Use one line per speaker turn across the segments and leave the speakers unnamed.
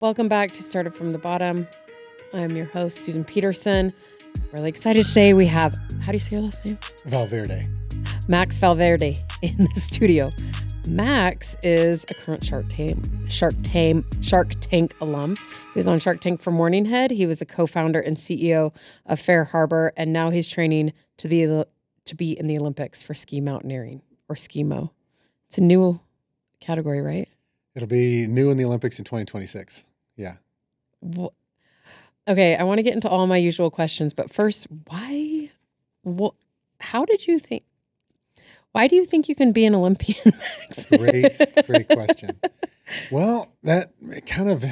Welcome back to Started from the Bottom. I'm your host, Susan Peterson. Really excited today. We have, how do you say your last name?
Valverde.
Max Valverde in the studio. Max is a current Shark Tank alum. He was on Shark Tank for MorningHead. He was a co-founder and CEO of FareHarbor, and now he's training to be in the Olympics for ski mountaineering, or skimo. It's a new category, right?
It'll be new in the Olympics in 2026. Yeah.
Okay, I want to get into all my usual questions, but first, why do you think you can be an Olympian, Max?
Great question. Well, that kind of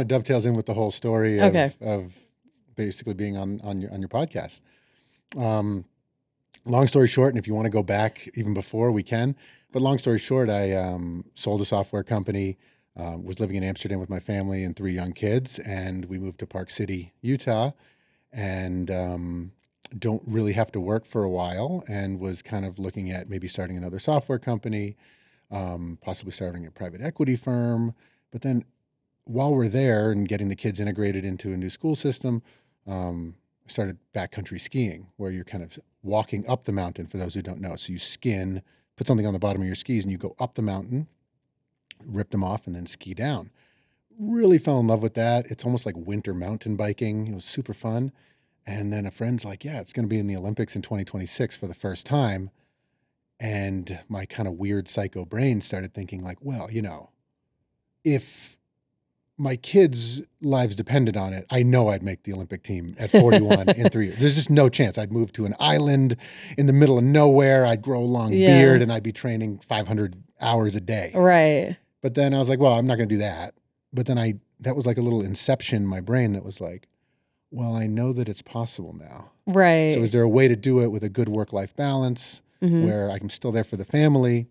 dovetails in with the whole story of basically being on your podcast. Long story short, and if you want to go back even before, we can. But long story short, I sold a software company, was living in Amsterdam with my family and 3 young kids, and we moved to Park City, Utah, and don't really have to work for a while, and was kind of looking at maybe starting another software company, possibly starting a private equity firm. But then while we're there and getting the kids integrated into a new school system, I started backcountry skiing, where you're kind of walking up the mountain, for those who don't know. So you skin, put something on the bottom of your skis, and you go up the mountain, rip them off, and then ski down. Really fell in love with that. It's almost like winter mountain biking. It was super fun. And then a friend's like, yeah, it's going to be in the Olympics in 2026 for the first time. And my kind of weird psycho brain started thinking like, well, if my kids' lives depended on it, I know I'd make the Olympic team at 41 in 3 years. There's just no chance. I'd move to an island in the middle of nowhere. I'd grow a long beard, and I'd be training 500 hours a day.
Right.
But then I was like, well, I'm not going to do that. But then that was like a little inception in my brain that was like, well, I know that it's possible now.
Right.
So is there a way to do it with a good work-life balance where I'm still there for the family?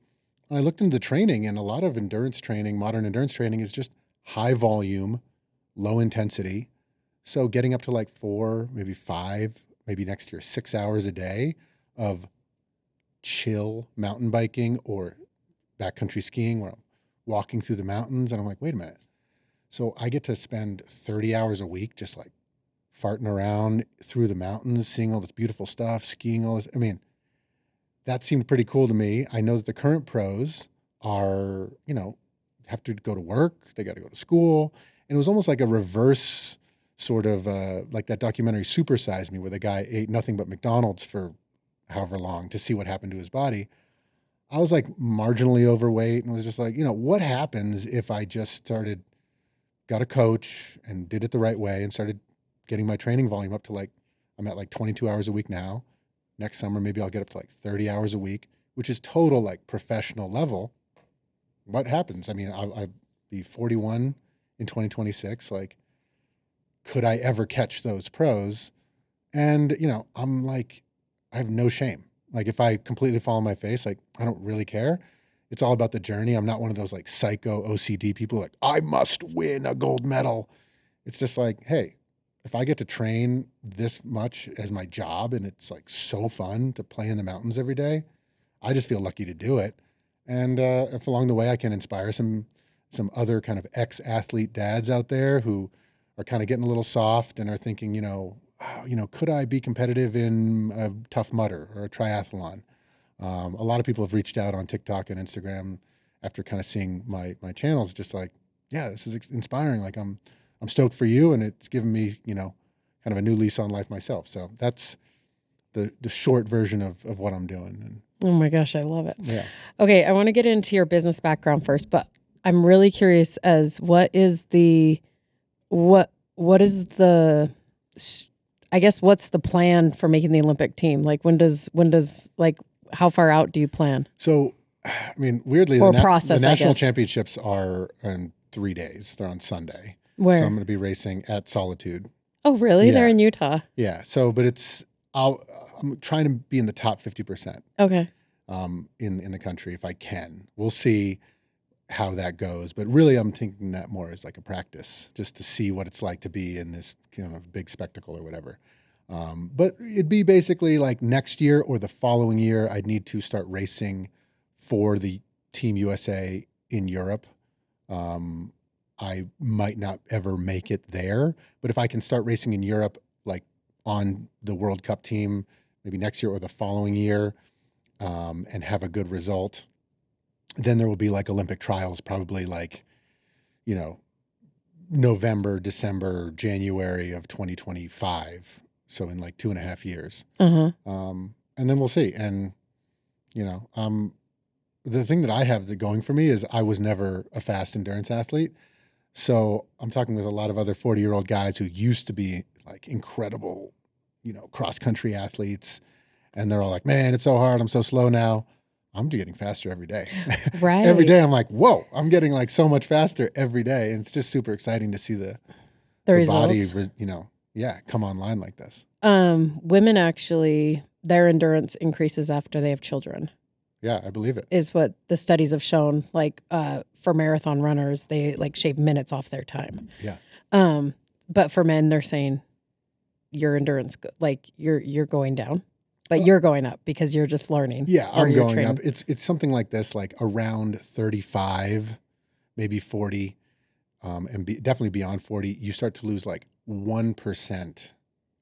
And I looked into the training, and a lot of endurance training, modern endurance training, is just high volume, low intensity. So getting up to like 4, maybe 5, maybe next year, 6 hours a day of chill mountain biking or backcountry skiing where I'm walking through the mountains. And I'm like, wait a minute. So I get to spend 30 hours a week just like farting around through the mountains, seeing all this beautiful stuff, skiing all this. I mean, that seemed pretty cool to me. I know that the current pros are, have to go to work. They got to go to school. And it was almost like a reverse sort of like that documentary Super Size Me, where the guy ate nothing but McDonald's for however long to see what happened to his body. I was like marginally overweight and was just like, what happens if I just got a coach and did it the right way and started getting my training volume up to like, I'm at like 22 hours a week now. Next summer, maybe I'll get up to like 30 hours a week, which is total like professional level. What happens? I mean, I'll be 41 in 2026. Like, could I ever catch those pros? And, I'm like, I have no shame. Like, if I completely fall on my face, like, I don't really care. It's all about the journey. I'm not one of those like psycho OCD people like, I must win a gold medal. It's just like, hey, if I get to train this much as my job and it's like so fun to play in the mountains every day, I just feel lucky to do it. And if along the way I can inspire some other kind of ex-athlete dads out there who are kind of getting a little soft and are thinking, could I be competitive in a Tough Mudder or a triathlon? A lot of people have reached out on TikTok and Instagram after kind of seeing my channels, just like, yeah, this is inspiring. Like I'm stoked for you, and it's given me, kind of a new lease on life myself. So that's the short version of what I'm doing. And,
oh my gosh, I love it.
Yeah.
Okay, I want to get into your business background first, but I'm really curious as what's the plan for making the Olympic team? Like when does like how far out do you plan?
So, I mean, weirdly, the national championships are in 3 days. They're on Sunday.
Where?
So I'm going to be racing at Solitude.
Oh, really?
Yeah.
They're in Utah.
Yeah. So, but I'm trying to be in the top 50%.
Okay.
In the country if I can. We'll see how that goes. But really, I'm thinking that more as like a practice, just to see what it's like to be in this kind of big spectacle or whatever. But it'd be basically like next year or the following year, I'd need to start racing for the Team USA in Europe. I might not ever make it there. But if I can start racing in Europe, like on the World Cup team, maybe next year or the following year, and have a good result, then there will be like Olympic trials, probably like, November, December, January of 2025. So in like 2.5 years.
Uh-huh.
And then we'll see. And, the thing that I have going for me is I was never a fast endurance athlete. So I'm talking with a lot of other 40-year-old guys who used to be like incredible, cross-country athletes. And they're all like, man, it's so hard. I'm so slow now. I'm getting faster every day.
Right.
Every day I'm like, whoa, I'm getting like so much faster every day. And it's just super exciting to see the body, come online like this.
Women actually, their endurance increases after they have children.
Yeah, I believe it.
Is what the studies have shown. Like for marathon runners, they like shave minutes off their time.
Yeah.
But for men, they're saying your endurance, like you're going down, but you're going up because you're just learning.
Yeah, I'm going up. It's something like this, like around 35, maybe 40, and definitely beyond 40. You start to lose like 1%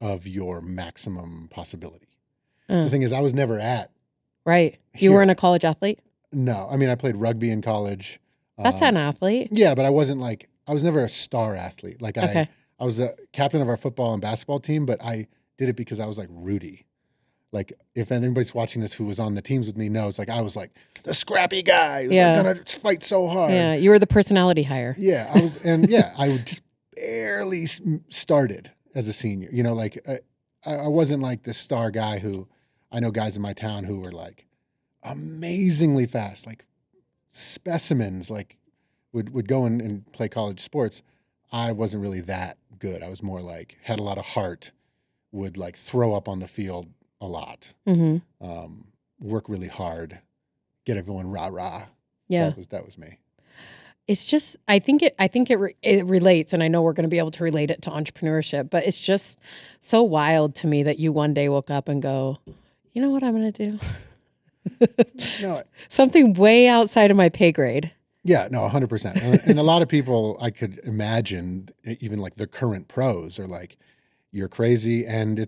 of your maximum possibility. The thing is, I was never at.
Right. You weren't a college athlete?
No. I mean, I played rugby in college.
That's an athlete.
Yeah, but I was never a star athlete. Like I was the captain of our football and basketball team, but I did it because I was like Rudy. Like if anybody's watching this who was on the teams with me knows, like I was like the scrappy guy who's like gonna fight so hard.
Yeah, you were the personality hire.
Yeah, I was, and I just barely started as a senior. Like I wasn't like the star guy who. I know guys in my town who were like amazingly fast, like specimens, like would go in and play college sports. I wasn't really that good. I was more like had a lot of heart, would like throw up on the field a lot, work really hard, get everyone rah-rah.
Yeah.
That was me.
It's just, I think it relates, and I know we're going to be able to relate it to entrepreneurship, but it's just so wild to me that you one day woke up and go, you know what I'm going to do?
No,
something way outside of my pay grade.
Yeah, no, 100%. And a lot of people I could imagine, even like the current pros, are like, you're crazy. And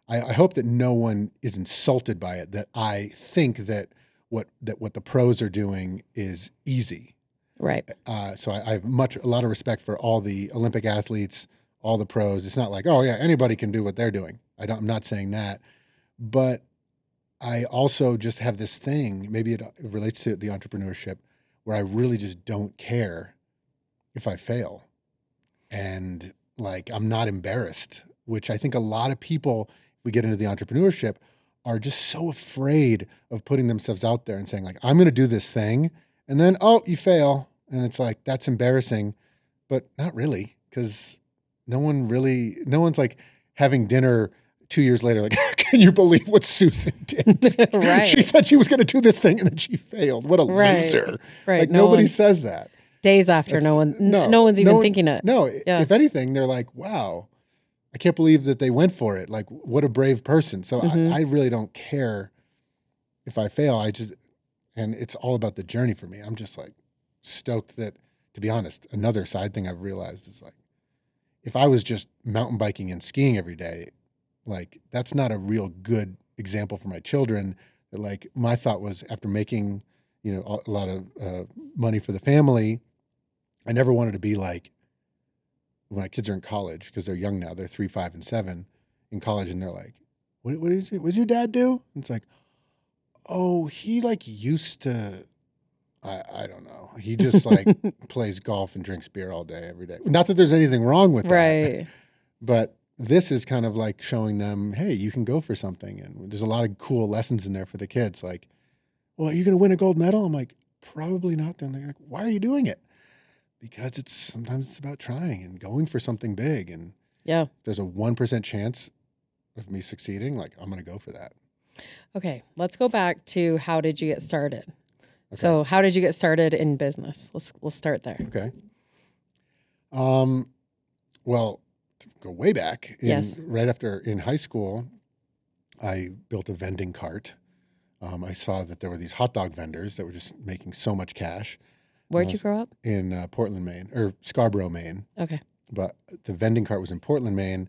I hope that no one is insulted by it, that I think that what the pros are doing is easy.
Right.
So I have a lot of respect for all the Olympic athletes, all the pros. It's not like, oh yeah, anybody can do what they're doing. I'm not saying that. But I also just have this thing, maybe it relates to the entrepreneurship, where I really just don't care if I fail. And like, I'm not embarrassed, which I think a lot of people, if we get into the entrepreneurship, are just so afraid of putting themselves out there and saying like, I'm going to do this thing. And then, oh, you fail. And it's like, that's embarrassing, but not really. Cause no one's like having dinner 2 years later, like, can you believe what Susan did?
Right.
She said she was going to do this thing and then she failed. What a loser.
Right.
Like nobody says that.
Days after, no one's even thinking it.
No, if anything, they're like, wow, I can't believe that they went for it. Like, what a brave person. So I really don't care if I fail. And it's all about the journey for me. I'm just like stoked that, to be honest, another side thing I've realized is like, if I was just mountain biking and skiing every day, like that's not a real good example for my children. That like my thought was after making, a lot of money for the family, I never wanted to be like when my kids are in college, because they're young now, they're 3, 5, and 7 in college. And they're like, what is it? What does your dad do? And it's like, oh, he like used to, I don't know. He just like plays golf and drinks beer all day, every day. Not that there's anything wrong with that.
Right.
But this is kind of like showing them, hey, you can go for something. And there's a lot of cool lessons in there for the kids. Like, well, are you going to win a gold medal? I'm like, probably not. And they're like, why are you doing it? Because sometimes it's about trying and going for something big. And
yeah,
there's a 1% chance of me succeeding. Like, I'm going to go for that.
Okay. Let's go back to how did you get started? Okay. So how did you get started in business? Let's start there.
Okay. Well, to go way back, right after in high school, I built a vending cart. I saw that there were these hot dog vendors that were just making so much cash.
Where'd you grow up?
In Portland, Maine, or Scarborough, Maine.
Okay.
But the vending cart was in Portland, Maine.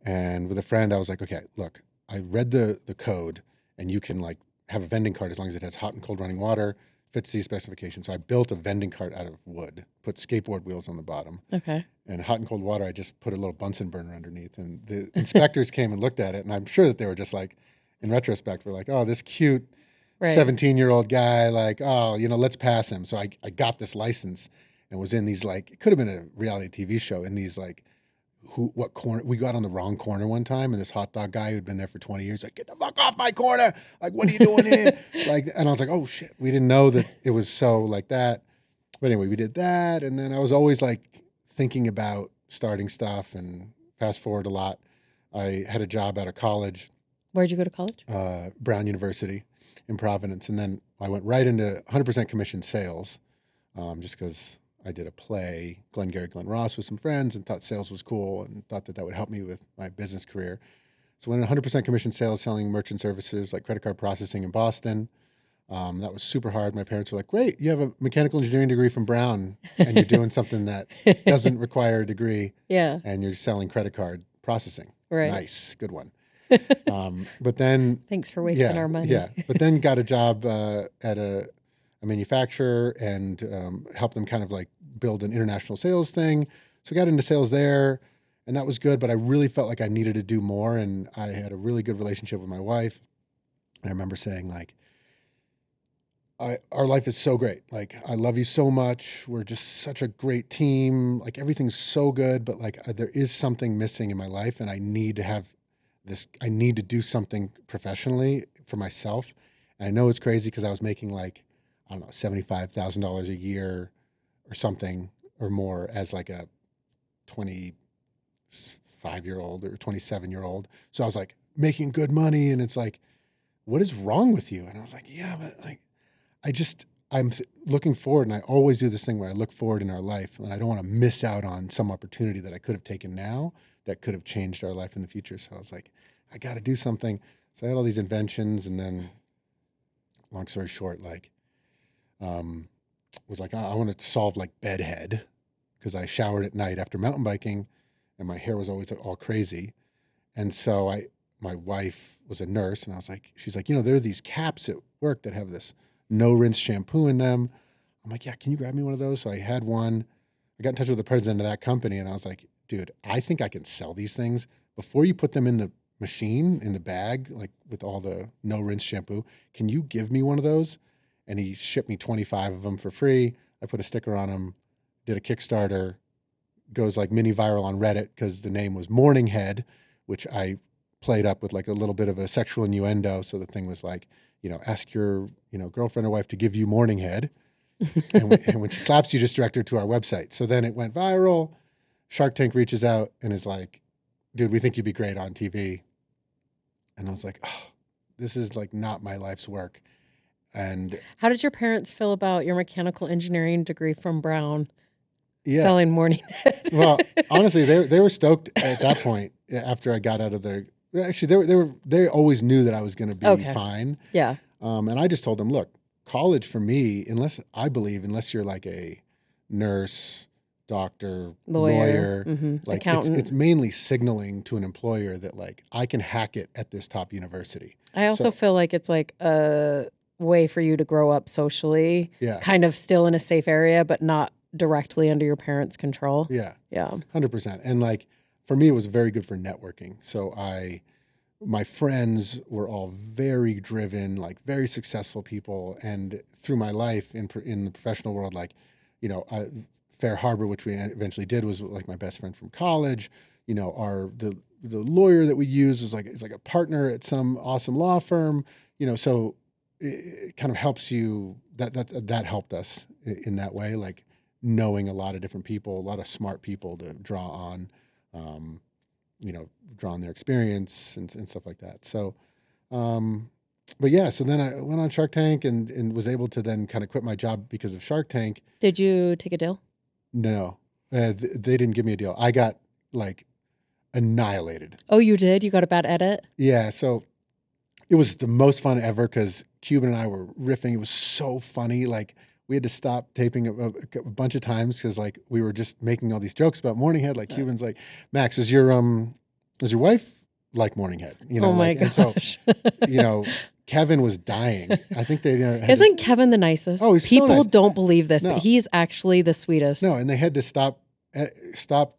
And with a friend, I was like, okay, look, I read the code, and you can like have a vending cart as long as it has hot and cold running water, fits these specifications. So I built a vending cart out of wood, put skateboard wheels on the bottom.
Okay.
And hot and cold water, I just put a little Bunsen burner underneath. And the inspectors came and looked at it, and I'm sure that they were just like, in retrospect, were like, oh, this cute 17-year-old guy, like, oh, let's pass him. So I got this license and was in these, like, it could have been a reality TV show, in these, like, what corner, we got on the wrong corner one time, and this hot dog guy who'd been there for 20 years, like, get the fuck off my corner. Like, what are you doing here? Like, and I was like, oh shit, we didn't know that it was so like that. But anyway, we did that. And then I was always like thinking about starting stuff, and fast forward a lot. I had a job out of college.
Where'd you go to college?
Brown University in Providence. And then I went right into 100% commission sales, just because I did a play, Glengarry Glen Ross, with some friends, and thought sales was cool, and thought that would help me with my business career. So I went into 100% commission sales, selling merchant services like credit card processing in Boston. That was super hard. My parents were like, great, you have a mechanical engineering degree from Brown, and you're doing something that doesn't require a degree.
Yeah.
And you're selling credit card processing.
Right.
Nice. Good one. But then...
Thanks for wasting our money.
Yeah. But then got a job at a manufacturer, and helped them kind of like build an international sales thing. So I got into sales there, and that was good, but I really felt like I needed to do more. And I had a really good relationship with my wife. And I remember saying, like, our life is so great. Like, I love you so much. We're just such a great team. Like, everything's so good, but like there is something missing in my life, and I need to have this, I need to do something professionally for myself. And I know it's crazy because I was making like, I don't know, $75,000 a year or something or more as like a 25-year-old or 27-year-old. So I was like making good money, and it's like, what is wrong with you? And I was like, yeah, but like, I'm looking forward, and I always do this thing where I look forward in our life, and I don't want to miss out on some opportunity that I could have taken now that could have changed our life in the future. So I was like, I got to do something. So I had all these inventions, and then, long story short, like, was like, I want to solve like bedhead, because I showered at night after mountain biking, and my hair was always all crazy. And so my wife was a nurse, and I was like, she's like, there are these caps at work that have this no rinse shampoo in them. I'm like, yeah, can you grab me one of those? So I had one. I got in touch with the president of that company, and I was like, dude, I think I can sell these things. Before you put them in the machine, in the bag, like with all the no rinse shampoo, can you give me one of those? And he shipped me 25 of them for free. I put a sticker on them, did a Kickstarter, goes like mini viral on Reddit because the name was MorningHead, which I played up with like a little bit of a sexual innuendo. So the thing was like, ask your, girlfriend or wife to give you MorningHead. and when she slaps you, just direct her to our website. So then it went viral. Sharktank reaches out and is like, dude, we think you'd be great on TV. And I was like, oh, this is like not my life's work. And
how did your parents feel about your mechanical engineering degree from Brown selling MorningHead?
Well, honestly, they were stoked at that point after I got out of the. Actually, they always knew that I was going to be fine.
Yeah.
And I just told them, look, college for me, unless you're like a nurse, doctor, lawyer, like accountant. It's mainly signaling to an employer that like I can hack it at this top university.
I also feel like it's like a way for you to grow up socially, kind of still in a safe area, but not directly under your parents' control.
Yeah.
Yeah.
100%. And like, for me, it was very good for networking. So my friends were all very driven, like very successful people. And through my life in the professional world, like, FareHarbor, which we eventually did, was like my best friend from college. The lawyer that we used was like, it's like a partner at some awesome law firm, so it kind of helps you, that helped us in that way, like knowing a lot of different people, a lot of smart people to draw on, draw on their experience and stuff like that. So, but yeah, so then I went on Shark Tank and was able to then kind of quit my job because of Shark Tank.
Did you take a deal?
No, they didn't give me a deal. I got like annihilated.
Oh, you did? You got a bad edit?
Yeah. So it was the most fun ever because Cuban and I were riffing. It was so funny. Like we had to stop taping a bunch of times because like we were just making all these jokes about MorningHead. Like Cuban's like, Max, is your wife like MorningHead? You know,
Oh my
like, and so,
gosh.
you know, Kevin was dying. I think they
Isn't Kevin the nicest?
Oh, he's so
People
nice.
don't believe this,
No.
but he's actually the sweetest.
No, and they had to stop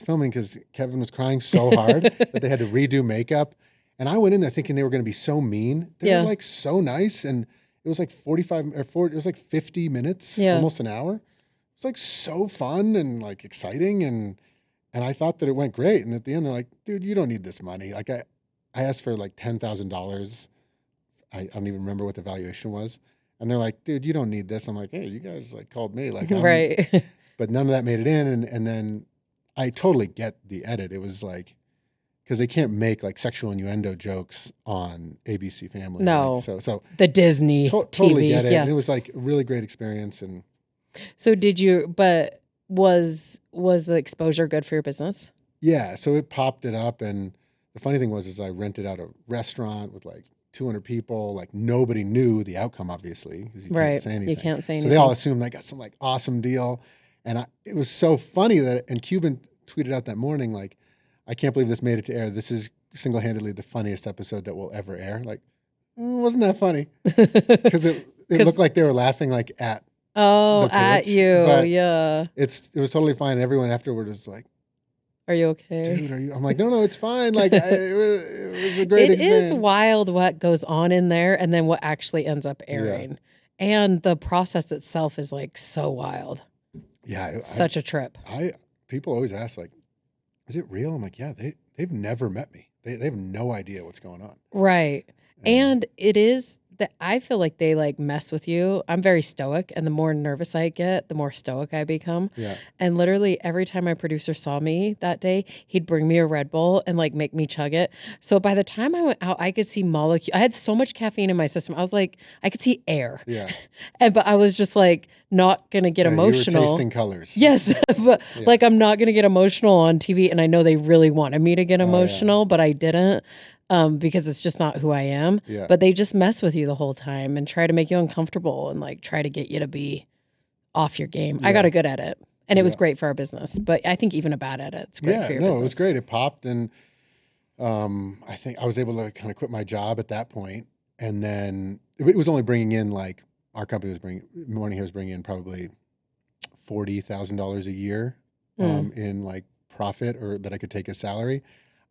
filming because Kevin was crying so hard that they had to redo makeup. And I went in there thinking they were going to be so mean. They were like so nice, and it was like 50 minutes, almost an hour. It was like so fun and like exciting, and I thought that it went great. And at the end, they're like, "Dude, you don't need this money." Like I asked for like $10,000. I don't even remember what the valuation was. And they're like, "Dude, you don't need this." I'm like, "Hey, you guys like called me." Like,
right.
But none of that made it in. And then I totally get the edit. It was like, because they can't make like sexual innuendo jokes on ABC Family.
No.
Like, so
the Disney
totally
TV.
get it.
Yeah.
And it was like a really great experience. And
so but was the exposure good for your business?
yeah. So it popped it up. And the funny thing was I rented out a restaurant with like 200 people. Like nobody knew the outcome, obviously, because you can't say anything.
You can't say anything.
So they all assumed I got some like awesome deal. And it was so funny and Cuban tweeted out that morning, like, "I can't believe this made it to air. This is single-handedly the funniest episode that will ever air." Like, wasn't that funny? Because it looked like they were laughing like at the pitch,
at you.
but
Yeah.
it was totally fine. Everyone afterward was like,
"Are you okay?
Dude, are you?" I'm like, no, it's fine. Like, it was a great experience.
It is wild what goes on in there and then what actually ends up airing. Yeah. And the process itself is like so wild.
Yeah.
Such a trip.
People always ask, like, "Is it real?" I'm like, yeah, they've never met me. They have no idea what's going on.
Right. And it is that I feel like they like mess with you. I'm very stoic, and the more nervous I get, the more stoic I become.
Yeah.
And literally every time my producer saw me that day, he'd bring me a Red Bull and like make me chug it. So by the time I went out, I could see molecules. I had so much caffeine in my system. I was like, I could see air.
Yeah.
But I was just like not gonna get emotional.
You were tasting colors.
Yes, but like I'm not gonna get emotional on TV, and I know they really wanted me to get emotional, but I didn't. Because it's just not who I am.
Yeah.
But they just mess with you the whole time and try to make you uncomfortable and like try to get you to be off your game. I got a good edit, and it was great for our business. But I think even a bad edit's great for your business.
It was great. It popped, and I think I was able to kind of quit my job at that point, and then it was only bringing in like our company was MorningHead was bringing in probably $40,000 a year in like profit, or that I could take as salary.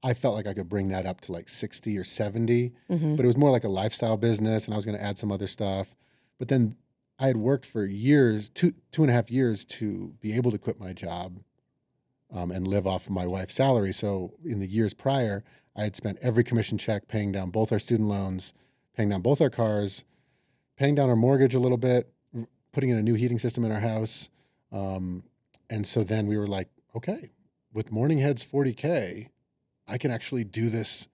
I felt like I could bring that up to like 60 or 70, but it was more like a lifestyle business, and I was going to add some other stuff. But then I had worked for years, 2.5 years, to be able to quit my job and live off of my wife's salary. So in the years prior, I had spent every commission check paying down both our student loans, paying down both our cars, paying down our mortgage a little bit, putting in a new heating system in our house. And so then we were like, okay, with MorningHead's 40K, I can actually do this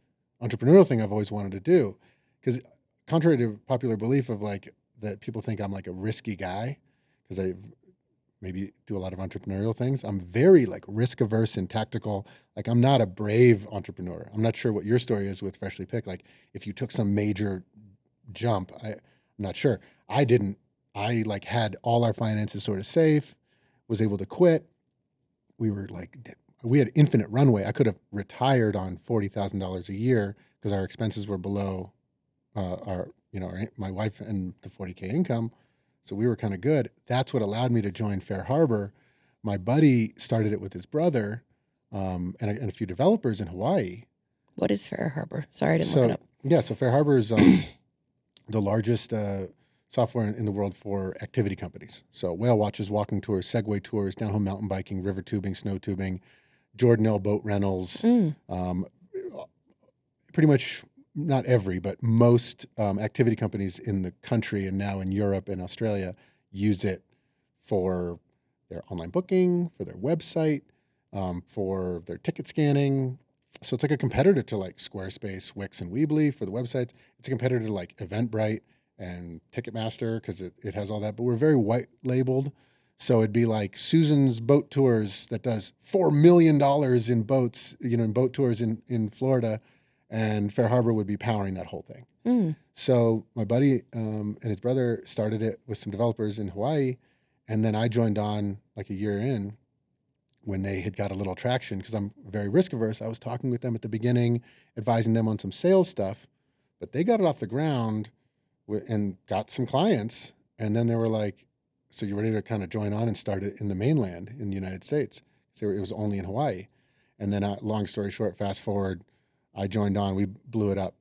entrepreneurial thing I've always wanted to do. Because contrary to popular belief of like that people think I'm like a risky guy because I maybe do a lot of entrepreneurial things, I'm very like risk averse and tactical. Like I'm not a brave entrepreneur. I'm not sure what your story is with Freshly Picked. Like if you took some major jump, I'm not sure. I didn't. I like had all our finances sort of safe, was able to quit. We had infinite runway. I could have retired on $40,000 a year because our expenses were below my wife and the 40K income. So we were kind of good. That's what allowed me to join FareHarbor. My buddy started it with his brother and a few developers in Hawaii.
What is FareHarbor? Sorry, I didn't look it up.
Yeah, so FareHarbor is the largest software in the world for activity companies. So whale watches, walking tours, Segway tours, downhill mountain biking, river tubing, snow tubing, Jordanelle boat rentals, pretty much not every, but most activity companies in the country and now in Europe and Australia use it for their online booking, for their website, for their ticket scanning. So it's like a competitor to like Squarespace, Wix, and Weebly for the websites. It's a competitor to like Eventbrite and Ticketmaster because it has all that. But we're very white labeled. So it'd be like Susan's Boat Tours that does $4 million in boats, in boat tours in Florida, and FareHarbor would be powering that whole thing. So my buddy and his brother started it with some developers in Hawaii, And then I joined on like a year in when they had got a little traction because I'm very risk averse. I was talking with them at the beginning, advising them on some sales stuff, but they got it off the ground and got some clients. And then they were like, so you're ready to kind of join on and start it in the mainland in the United States. So it was only in Hawaii. And then long story short, fast forward, I joined on, we blew it up.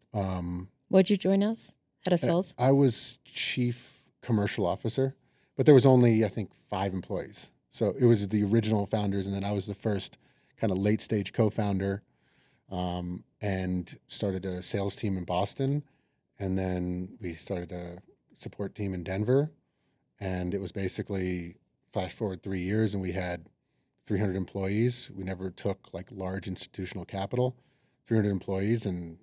What'd you join as? Head of sales?
I was chief commercial officer, but there was only, I think, 5 employees. So it was the original founders, and then I was the first kind of late stage co-founder, and started a sales team in Boston. And then we started a support team in Denver. And it was basically flash forward 3 years and we had 300 employees. We never took like large institutional capital, 300 employees, and,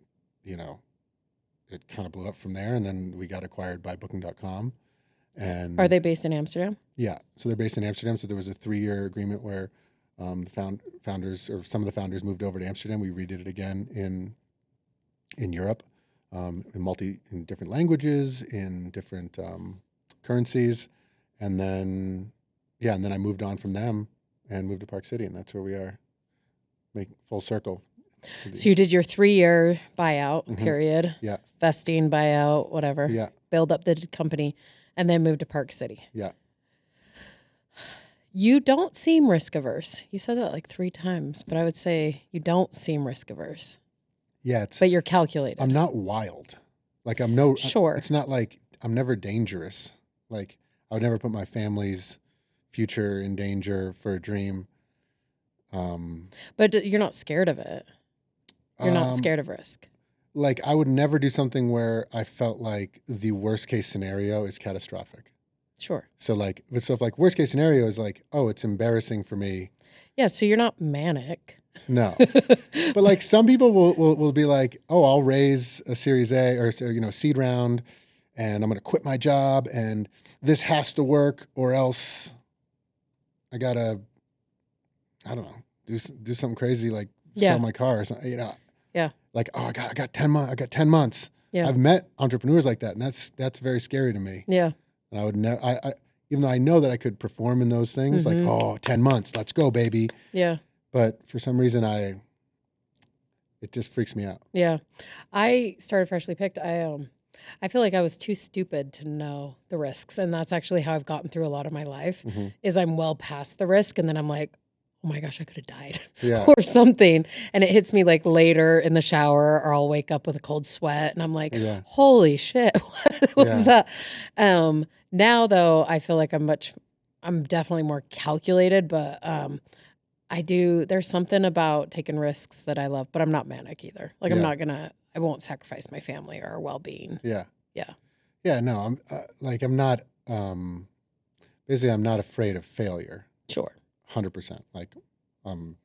it kind of blew up from there. And then we got acquired by Booking.com. And
Are they based in Amsterdam?
Yeah. So they're based in Amsterdam. So there was a 3-year agreement where the founders or some of the founders moved over to Amsterdam. We redid it again in Europe, in different languages, in different currencies. And then I moved on from them and moved to Park City, and that's where we are, making full circle.
So you did your 3-year buyout period.
Yeah.
Vesting, buyout, whatever.
Yeah.
Build up the company, and then moved to Park City.
Yeah.
You don't seem risk averse. You said that like 3 times, but I would say you don't seem risk averse.
Yeah.
But you're calculated.
I'm not wild. Like
Sure.
It's not like I'm never dangerous. Like I would never put my family's future in danger for a dream.
But you're not scared of it. You're not scared of risk.
Like I would never do something where I felt like the worst case scenario is catastrophic.
Sure.
So if like worst case scenario is like, oh, it's embarrassing for me.
Yeah. So you're not manic.
No. But like some people will be like, oh, I'll raise a Series A or seed round, and I'm going to quit my job, and this has to work, or else I gotta, I don't know, do something crazy like sell my car or something.
Yeah.
Like, oh, I got 10 months. I got 10 months.
Yeah.
I've met entrepreneurs like that, and that's very scary to me.
Yeah.
And I would never. Even though I know that I could perform in those things, like, oh, 10 months, let's go, baby.
Yeah.
But for some reason, it just freaks me out.
Yeah. I started Freshly Picked. I feel like I was too stupid to know the risks. And that's actually how I've gotten through a lot of my life is I'm well past the risk. And then I'm like, oh my gosh, I could have died or something. And it hits me like later in the shower, or I'll wake up with a cold sweat and I'm like, holy shit, what was that? Now though, I feel like I'm definitely more calculated, but there's something about taking risks that I love, but I'm not manic either. Like I won't sacrifice my family or our well-being.
Yeah.
Yeah.
Yeah. No, I'm not, basically I'm not afraid of failure.
Sure.
100%. I'm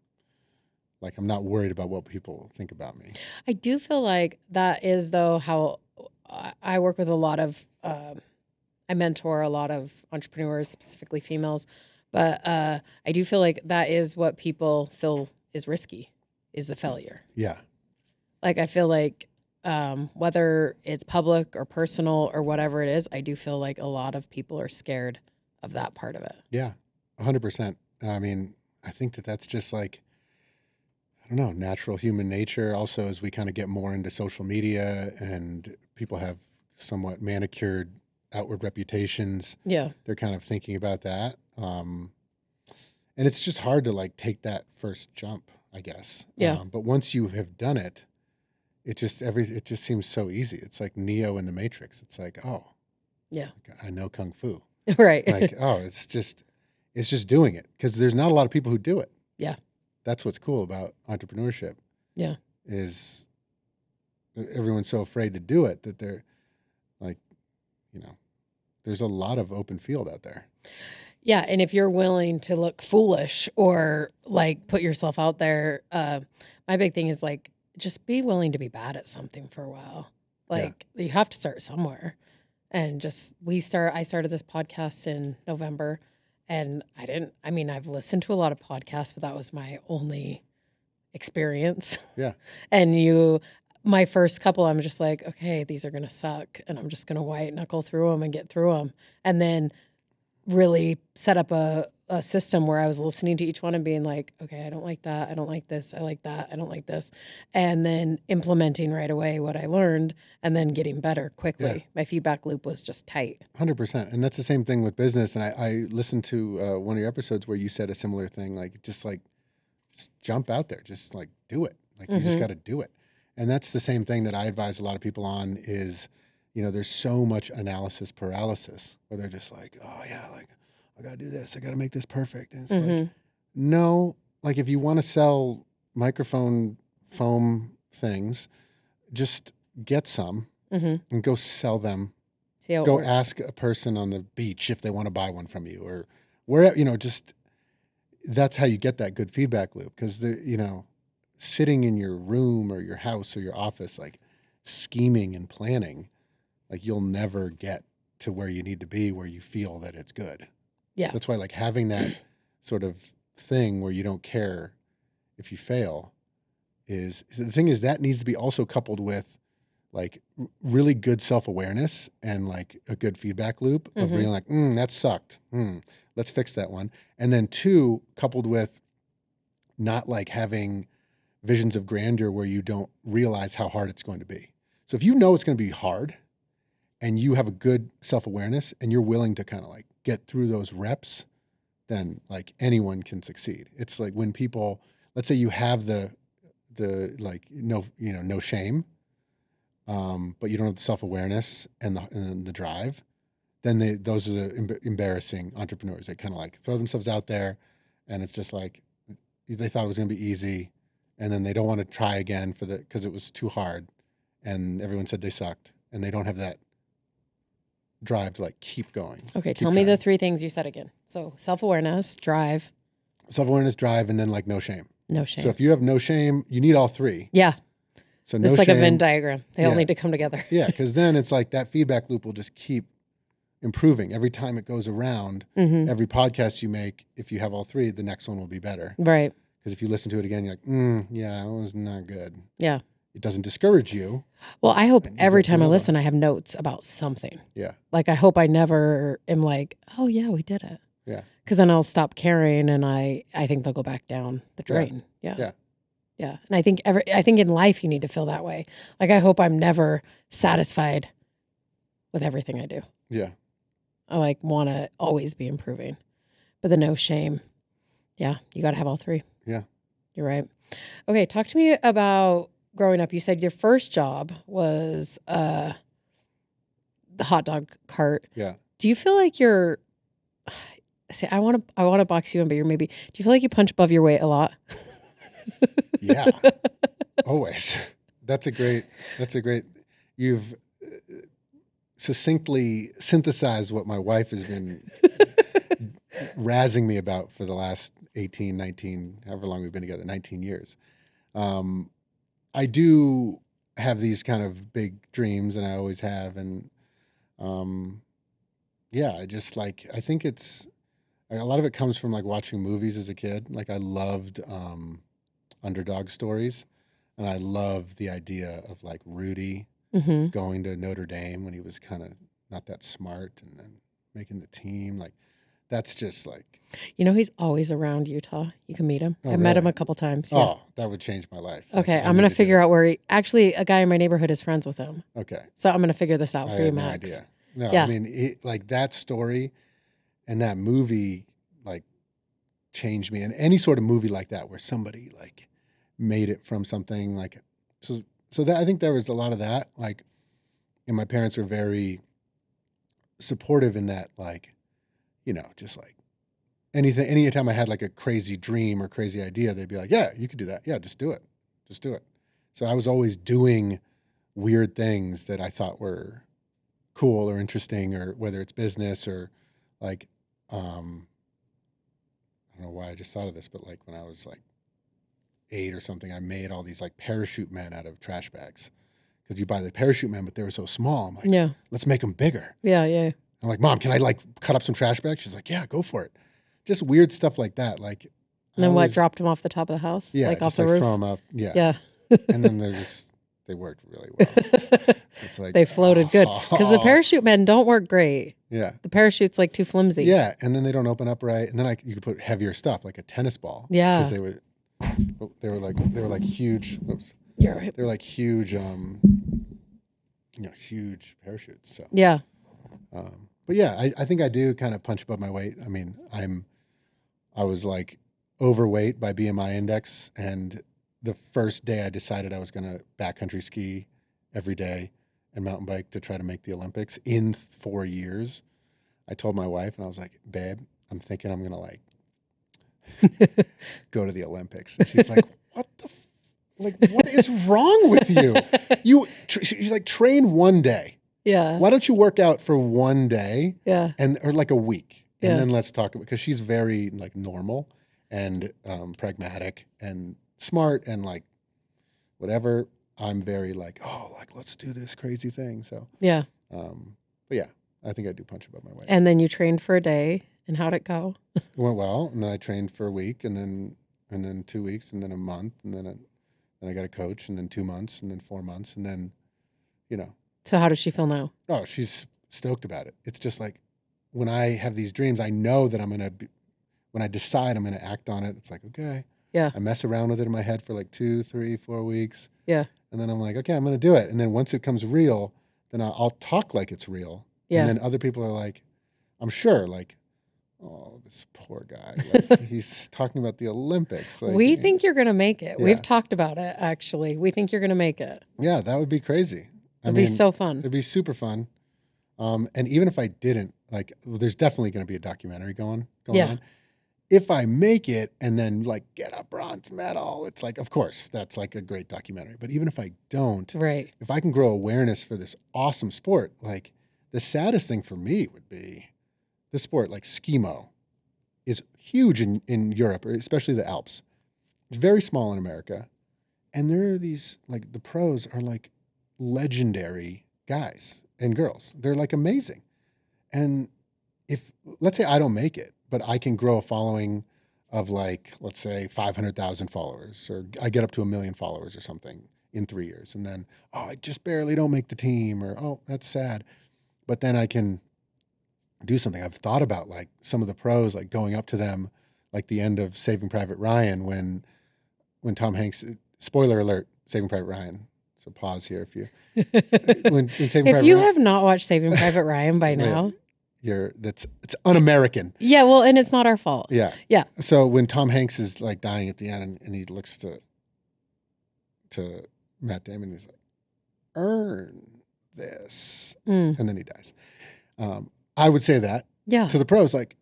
not worried about what people think about me.
I do feel like that is though how I work with a lot of, I mentor a lot of entrepreneurs, specifically females, but I do feel like that is what people feel is risky, is a failure.
Yeah.
Like I feel like whether it's public or personal or whatever it is, I do feel like a lot of people are scared of that part of it.
Yeah, 100%. I mean, I think that's just like, I don't know, natural human nature. Also, as we kind of get more into social media and people have somewhat manicured outward reputations, they're kind of thinking about that. And it's just hard to like take that first jump, I guess.
Yeah.
But once you have done it, it just seems so easy. It's like Neo in the Matrix. It's like, oh,
yeah,
I know Kung Fu.
Right.
Like, oh, it's just doing it, because there's not a lot of people who do it.
Yeah.
That's what's cool about entrepreneurship.
Yeah.
Is everyone's so afraid to do it that they're like, there's a lot of open field out there.
Yeah. And if you're willing to look foolish or like put yourself out there, my big thing is like, just be willing to be bad at something for a while. Like you have to start somewhere. And I started this podcast in November, and I've listened to a lot of podcasts, but that was my only experience.
Yeah.
And my first couple, I'm just like, okay, these are going to suck, and I'm just going to white knuckle through them and get through them. And then really set up a system where I was listening to each one and being like, okay, I don't like that. I don't like this. I like that. I don't like this. And then implementing right away what I learned and then getting better quickly.
Yeah.
My feedback loop was just tight.
100%. And that's the same thing with business. And I listened to one of your episodes where you said a similar thing, just jump out there, just like do it. Like you just got to do it. And that's the same thing that I advise a lot of people on is, there's so much analysis paralysis where they're just like, oh yeah, like I got to do this. I got to make this perfect. And it's like, no, like if you want to sell microphone foam things, just get some and go sell them.
See how it
go
works.
ask a person on the beach if they want to buy one from you or where, just that's how you get that good feedback loop. Cause sitting in your room or your house or your office, like scheming and planning, like you'll never get to where you need to be, where you feel that it's good.
Yeah.
That's why like having that sort of thing where you don't care if you fail is the thing is that needs to be also coupled with like really good self-awareness and like a good feedback loop of being like, that sucked. Let's fix that one. And then 2, coupled with not like having visions of grandeur where you don't realize how hard it's going to be. So if you know it's going to be hard and you have a good self-awareness and you're willing to kind of like get through those reps, then like anyone can succeed. It's like when people, let's say you have the like, no shame, but you don't have the self-awareness and the drive, then those are the embarrassing entrepreneurs. They kind of like throw themselves out there and it's just like, they thought it was going to be easy. And then they don't want to try again because it was too hard and everyone said they sucked and they don't have that drive to like keep going.
Okay. Tell me the 3 things you said again. So self-awareness, drive,
and then like no shame.
no shame.
So if you have no shame, you need all 3.
Yeah.
So no
It's like
shame,
a Venn diagram. They all
Yeah.
need to come together.
Yeah. Cause then it's like that feedback loop will just keep improving every time it goes around. Every podcast you make, if you have all 3, the next one will be better.
Right.
Because if you listen to it again, you're like, yeah, it was not good.
Yeah.
It doesn't discourage you.
Well, I hope
And you
every
go
time I
through
listen, I have notes about something.
Yeah.
Like, I hope I never am like, oh, yeah, we did it.
Yeah.
Because then I'll stop caring and I think they'll go back down the drain. Yeah.
Yeah.
Yeah. And I think in life you need to feel that way. Like, I hope I'm never satisfied with everything I do.
Yeah.
I like want to always be improving. But the no shame. Yeah. You got to have all 3.
Yeah.
You're right. Okay. Talk to me about growing up. You said your first job was the hot dog cart.
Yeah.
Do you feel like you're, see, I want to box you in, but do you feel like you punch above your weight a lot?
Yeah. Always. That's a great, you've succinctly synthesized what my wife has been razzing me about for the last 18, 19, however long we've been together, 19 years. I do have these kind of big dreams and I always have. And, I think it's, a lot of it comes from like watching movies as a kid. Like I loved, underdog stories and I loved the idea of like Rudy going to Notre Dame when he was kind of not that smart and then making the team. Like that's just like,
he's always around Utah. You can meet him.
Oh,
I met him
really?
a couple times. Yeah.
Oh, that would change my life.
Okay.
Like,
I'm going to figure out where actually a guy in my neighborhood is friends with him.
Okay.
So I'm going to figure this out
I
for you,
had no
Max.
idea. No,
Yeah.
I mean, like that story and that movie, like changed me. And any sort of movie like that, where somebody like made it from something like, so that I think there was a lot of that, like, and my parents were very supportive in that, like, just like anytime I had like a crazy dream or crazy idea, they'd be like, yeah, you could do that. Yeah, just do it. Just do it. So I was always doing weird things that I thought were cool or interesting, or whether it's business or like, I don't know why I just thought of this, but like when I was like 8 or something, I made all these like parachute men out of trash bags. Because you buy the parachute men, but they were so small. I'm like,
Yeah.
let's make them bigger.
Yeah. Yeah.
I'm like, Mom, can I like cut up some trash bags? She's like, yeah, go for it. Just weird stuff like that. Like,
And then dropped him off the top of the house?
Yeah,
Like off
just
the
like
roof?
throw them out. Yeah.
Yeah.
And then they worked really well. It's like
They floated good. Because the parachute men don't work great
Yeah.
The parachute's like too flimsy.
Yeah. And then they don't open up right. And then you could put heavier stuff like a tennis ball.
Yeah.
Because they were like huge. Oops.
You're right.
They're like huge, huge parachutes. So
Yeah.
But yeah, I think I do kind of punch above my weight. I mean, I was like overweight by BMI index, and the first day I decided I was going to backcountry ski every day and mountain bike to try to make the Olympics in 4 years. I told my wife, and I was like, babe, I'm thinking I'm going to like go to the Olympics. And she's like, what is wrong with you? She's like, train one day.
Yeah.
Why don't you work out for one day?
Yeah.
Or like a week.
Yeah.
And then let's talk about, because she's very like normal and pragmatic and smart and like whatever. I'm very like, let's do this crazy thing. So
yeah.
But yeah, I think I do punch above my weight.
And then you trained for a day, and how'd it go?
It went well, and then I trained for a week, and then 2 weeks, and then a month, and then I got a coach, and then 2 months, and then 4 months, and then,
So how does she feel now?
Oh, she's stoked about it. It's just like when I have these dreams, I know that when I decide I'm going to act on it, it's like, okay.
Yeah.
I mess around with it in my head for like 2, 3, 4 weeks.
Yeah.
And then I'm like, okay, I'm going to do it. And then once it comes real, then I'll talk like it's real.
Yeah.
And then other people are like, I'm sure, like, oh, this poor guy. Like, he's talking about the Olympics. Like,
we think you're going to make it.
Yeah.
We've talked about it, actually. We think you're going to make it.
Yeah, that would be crazy.
It'd be so fun.
It'd be super fun. And even if I didn't, like, there's definitely going to be a documentary going on. If I make it and then like get a bronze medal, it's like, of course, that's like a great documentary. But even if I don't,
right.
If I can grow awareness for this awesome sport, like the saddest thing for me would be this sport, like skimo, is huge in Europe, especially the Alps. It's very small in America. And there are these, like the pros are like legendary guys and girls. They're like amazing. And if, let's say I don't make it, but I can grow a following of like, let's say 500,000 followers, or I get up to 1 million followers or something in 3 years. And then, I just barely don't make the team, or, that's sad. But then I can do something. I've thought about like some of the pros, like going up to them, like the end of Saving Private Ryan, when Tom Hanks, spoiler alert, Saving Private Ryan. So pause here if you, when Saving Private
you
Ryan,
have not watched Saving Private Ryan by now.
it's un-American.
Yeah, well, and it's not our fault.
Yeah.
Yeah.
So when Tom Hanks is like dying at the end and he looks to Matt Damon, he's like, earn this. And then he dies. I would say that to the pros, like,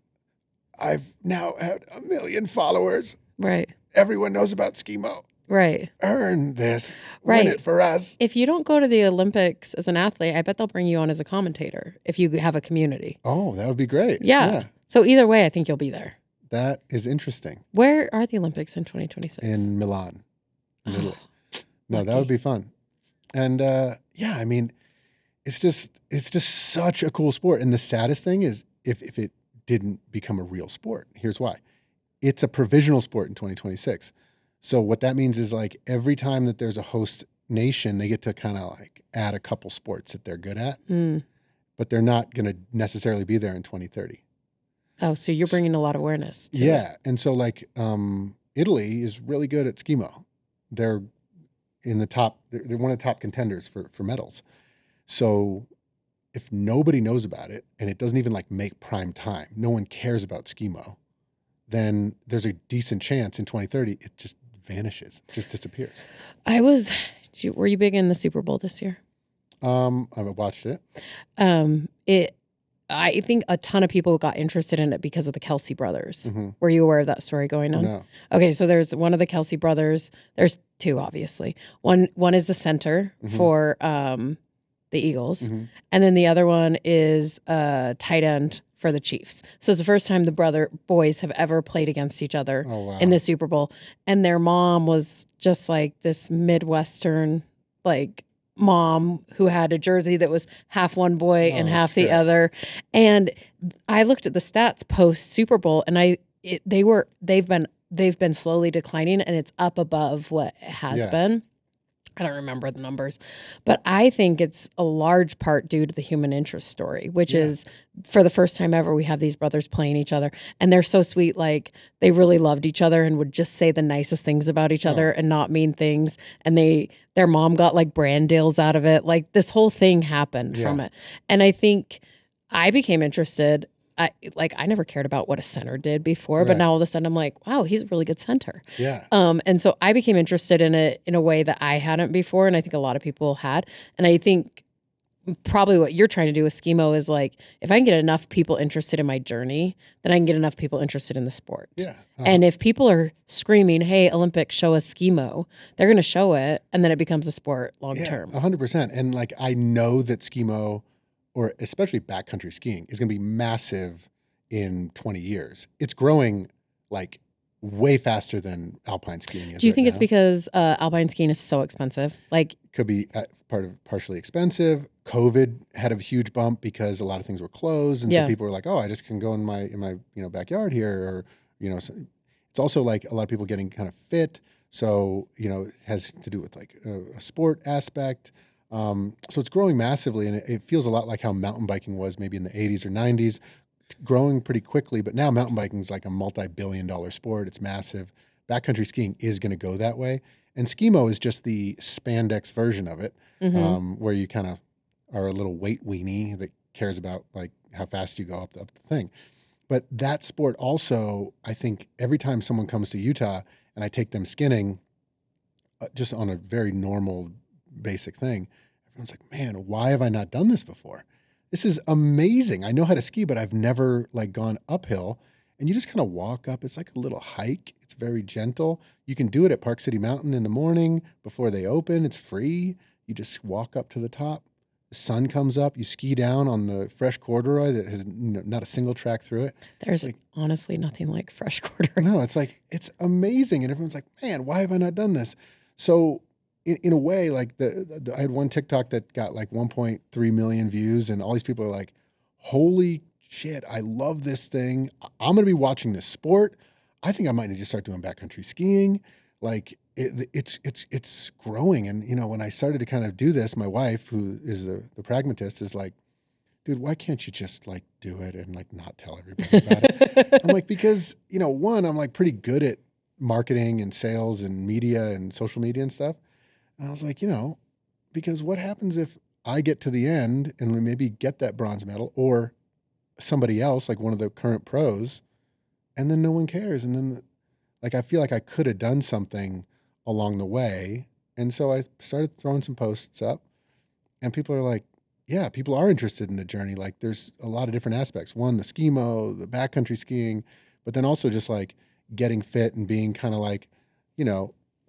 I've now had 1 million followers.
Right.
Everyone knows about skimo.
Right.
Earn this.
Right.
Win it for us.
If you don't go to the Olympics as an athlete, I bet they'll bring you on as a commentator if you have a community.
Oh, that would be great.
Yeah. So either way, I think you'll be there.
That is interesting.
Where are the Olympics in 2026?
In Milan. In Italy. No,
lucky.
that would be fun. And I mean, it's just such a cool sport. And the saddest thing is if it didn't become a real sport. Here's why. It's a provisional sport in 2026. So what that means is like every time that there's a host nation, they get to kind of like add a couple sports that they're good at, but they're not going to necessarily be there in 2030.
Oh, so you're bringing a lot of awareness to
it. And so like Italy is really good at skimo. They're in the top, they're one of the top contenders for medals. So if nobody knows about it and it doesn't even like make prime time, no one cares about skimo, then there's a decent chance in 2030 it just vanishes, just disappears.
Were you big in the Super Bowl this year?
I watched it.
I think a ton of people got interested in it because of the Kelsey brothers.
Mm-hmm.
Were you aware of that story going on?
No.
Okay, so there's one of the Kelsey brothers. There's two, obviously. One is the center for the Eagles, and then the other one is a tight end for the Chiefs. So it's the first time the boys have ever played against each other in the Super Bowl. And their mom was just like this Midwestern, like, mom who had a jersey that was half one boy and half the other. And I looked at the stats post Super Bowl, and they've been slowly declining, and it's up above what it has been. I don't remember the numbers, but I think it's a large part due to the human interest story, which is for the first time ever, we have these brothers playing each other and they're so sweet. Like they really loved each other and would just say the nicest things about each other and not mean things. And their mom got like brand deals out of it. Like this whole thing happened from it. And I think I became interested. I never cared about what a center did before, but now all of a sudden I'm like, wow, he's a really good center.
Yeah.
And so I became interested in it in a way that I hadn't before. And I think a lot of people had. And I think probably what you're trying to do with skimo is like, if I can get enough people interested in my journey, then I can get enough people interested in the sport.
Yeah.
And if people are screaming, hey, Olympics, show us skimo, they're going to show it. And then it becomes a sport long term.
100%. And like, I know that skimo, or especially backcountry skiing, is going to be massive in 20 years. It's growing like way faster than alpine skiing is.
Do you think it's because alpine skiing is so expensive? Like,
could be partially expensive. COVID had a huge bump because a lot of things were closed, and so people were like, "Oh, I just can go in my backyard here," or it's also like a lot of people getting kind of fit. So it has to do with like a sport aspect. So it's growing massively, and it feels a lot like how mountain biking was maybe in the 80s or 90s, growing pretty quickly. But now mountain biking is like a multi-billion-dollar sport. It's massive. Backcountry skiing is going to go that way. And skimo is just the spandex version of it, where you kind of are a little weight weenie that cares about like how fast you go up the thing. But that sport also, I think every time someone comes to Utah and I take them skinning, just on a very normal, basic thing, everyone's like, man, why have I not done this before? This is amazing. I know how to ski, but I've never like gone uphill. And you just kind of walk up. It's like a little hike. It's very gentle. You can do it at Park City Mountain in the morning before they open. It's free. You just walk up to the top. The sun comes up. You ski down on the fresh corduroy that has not a single track through it.
There's honestly nothing like fresh corduroy.
No, it's amazing. And everyone's like, man, why have I not done this? So in a way, like I had one TikTok that got like 1.3 million views, and all these people are like, holy shit, I love this thing. I'm going to be watching this sport. I think I might need to start doing backcountry skiing. Like it's growing. And, when I started to kind of do this, my wife, who is the pragmatist, is like, dude, why can't you just like do it and like not tell everybody about it? I'm like, because, one, I'm like pretty good at marketing and sales and media and social media and stuff. And I was like, because what happens if I get to the end and we maybe get that bronze medal, or somebody else, like one of the current pros, and then no one cares. And then like, I feel like I could have done something along the way. And so I started throwing some posts up, and people are like, yeah, people are interested in the journey. Like there's a lot of different aspects. One, the skimo, the backcountry skiing, but then also just like getting fit and being kind of like,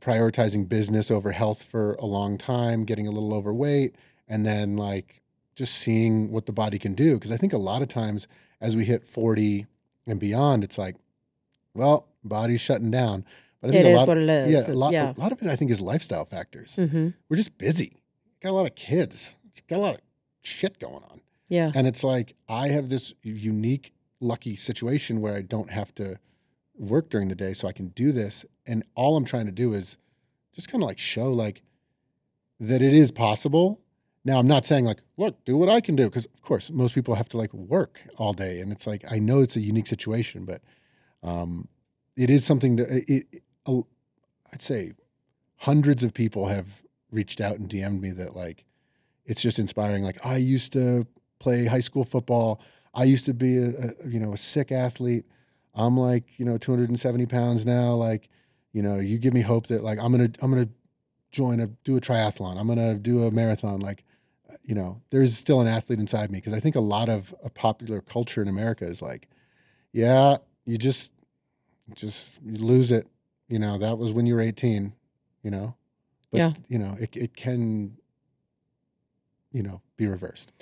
prioritizing business over health for a long time, getting a little overweight, and then like just seeing what the body can do. Because I think a lot of times as we hit 40 and beyond, it's like, well, body's shutting down. But I think
it is what it is.
Yeah, a lot of it I think is lifestyle factors.
Mm-hmm.
We're just busy. Got a lot of kids. Got a lot of shit going on.
Yeah.
And it's like I have this unique, lucky situation where I don't have to work during the day, so I can do this. And all I'm trying to do is just kind of like show like that it is possible. Now, I'm not saying like, look, do what I can do. Because of course, most people have to like work all day. And it's like, I know it's a unique situation, but it is something that I'd say hundreds of people have reached out and DM'd me that like, it's just inspiring. Like I used to play high school football. I used to be a sick athlete. I'm like, 270 pounds now. Like, you give me hope that like, I'm going to do a triathlon. I'm going to do a marathon. Like, there's still an athlete inside me. Cause I think a lot of a popular culture in America is like, yeah, you just you lose it. That was when you were 18, but it can, be reversed.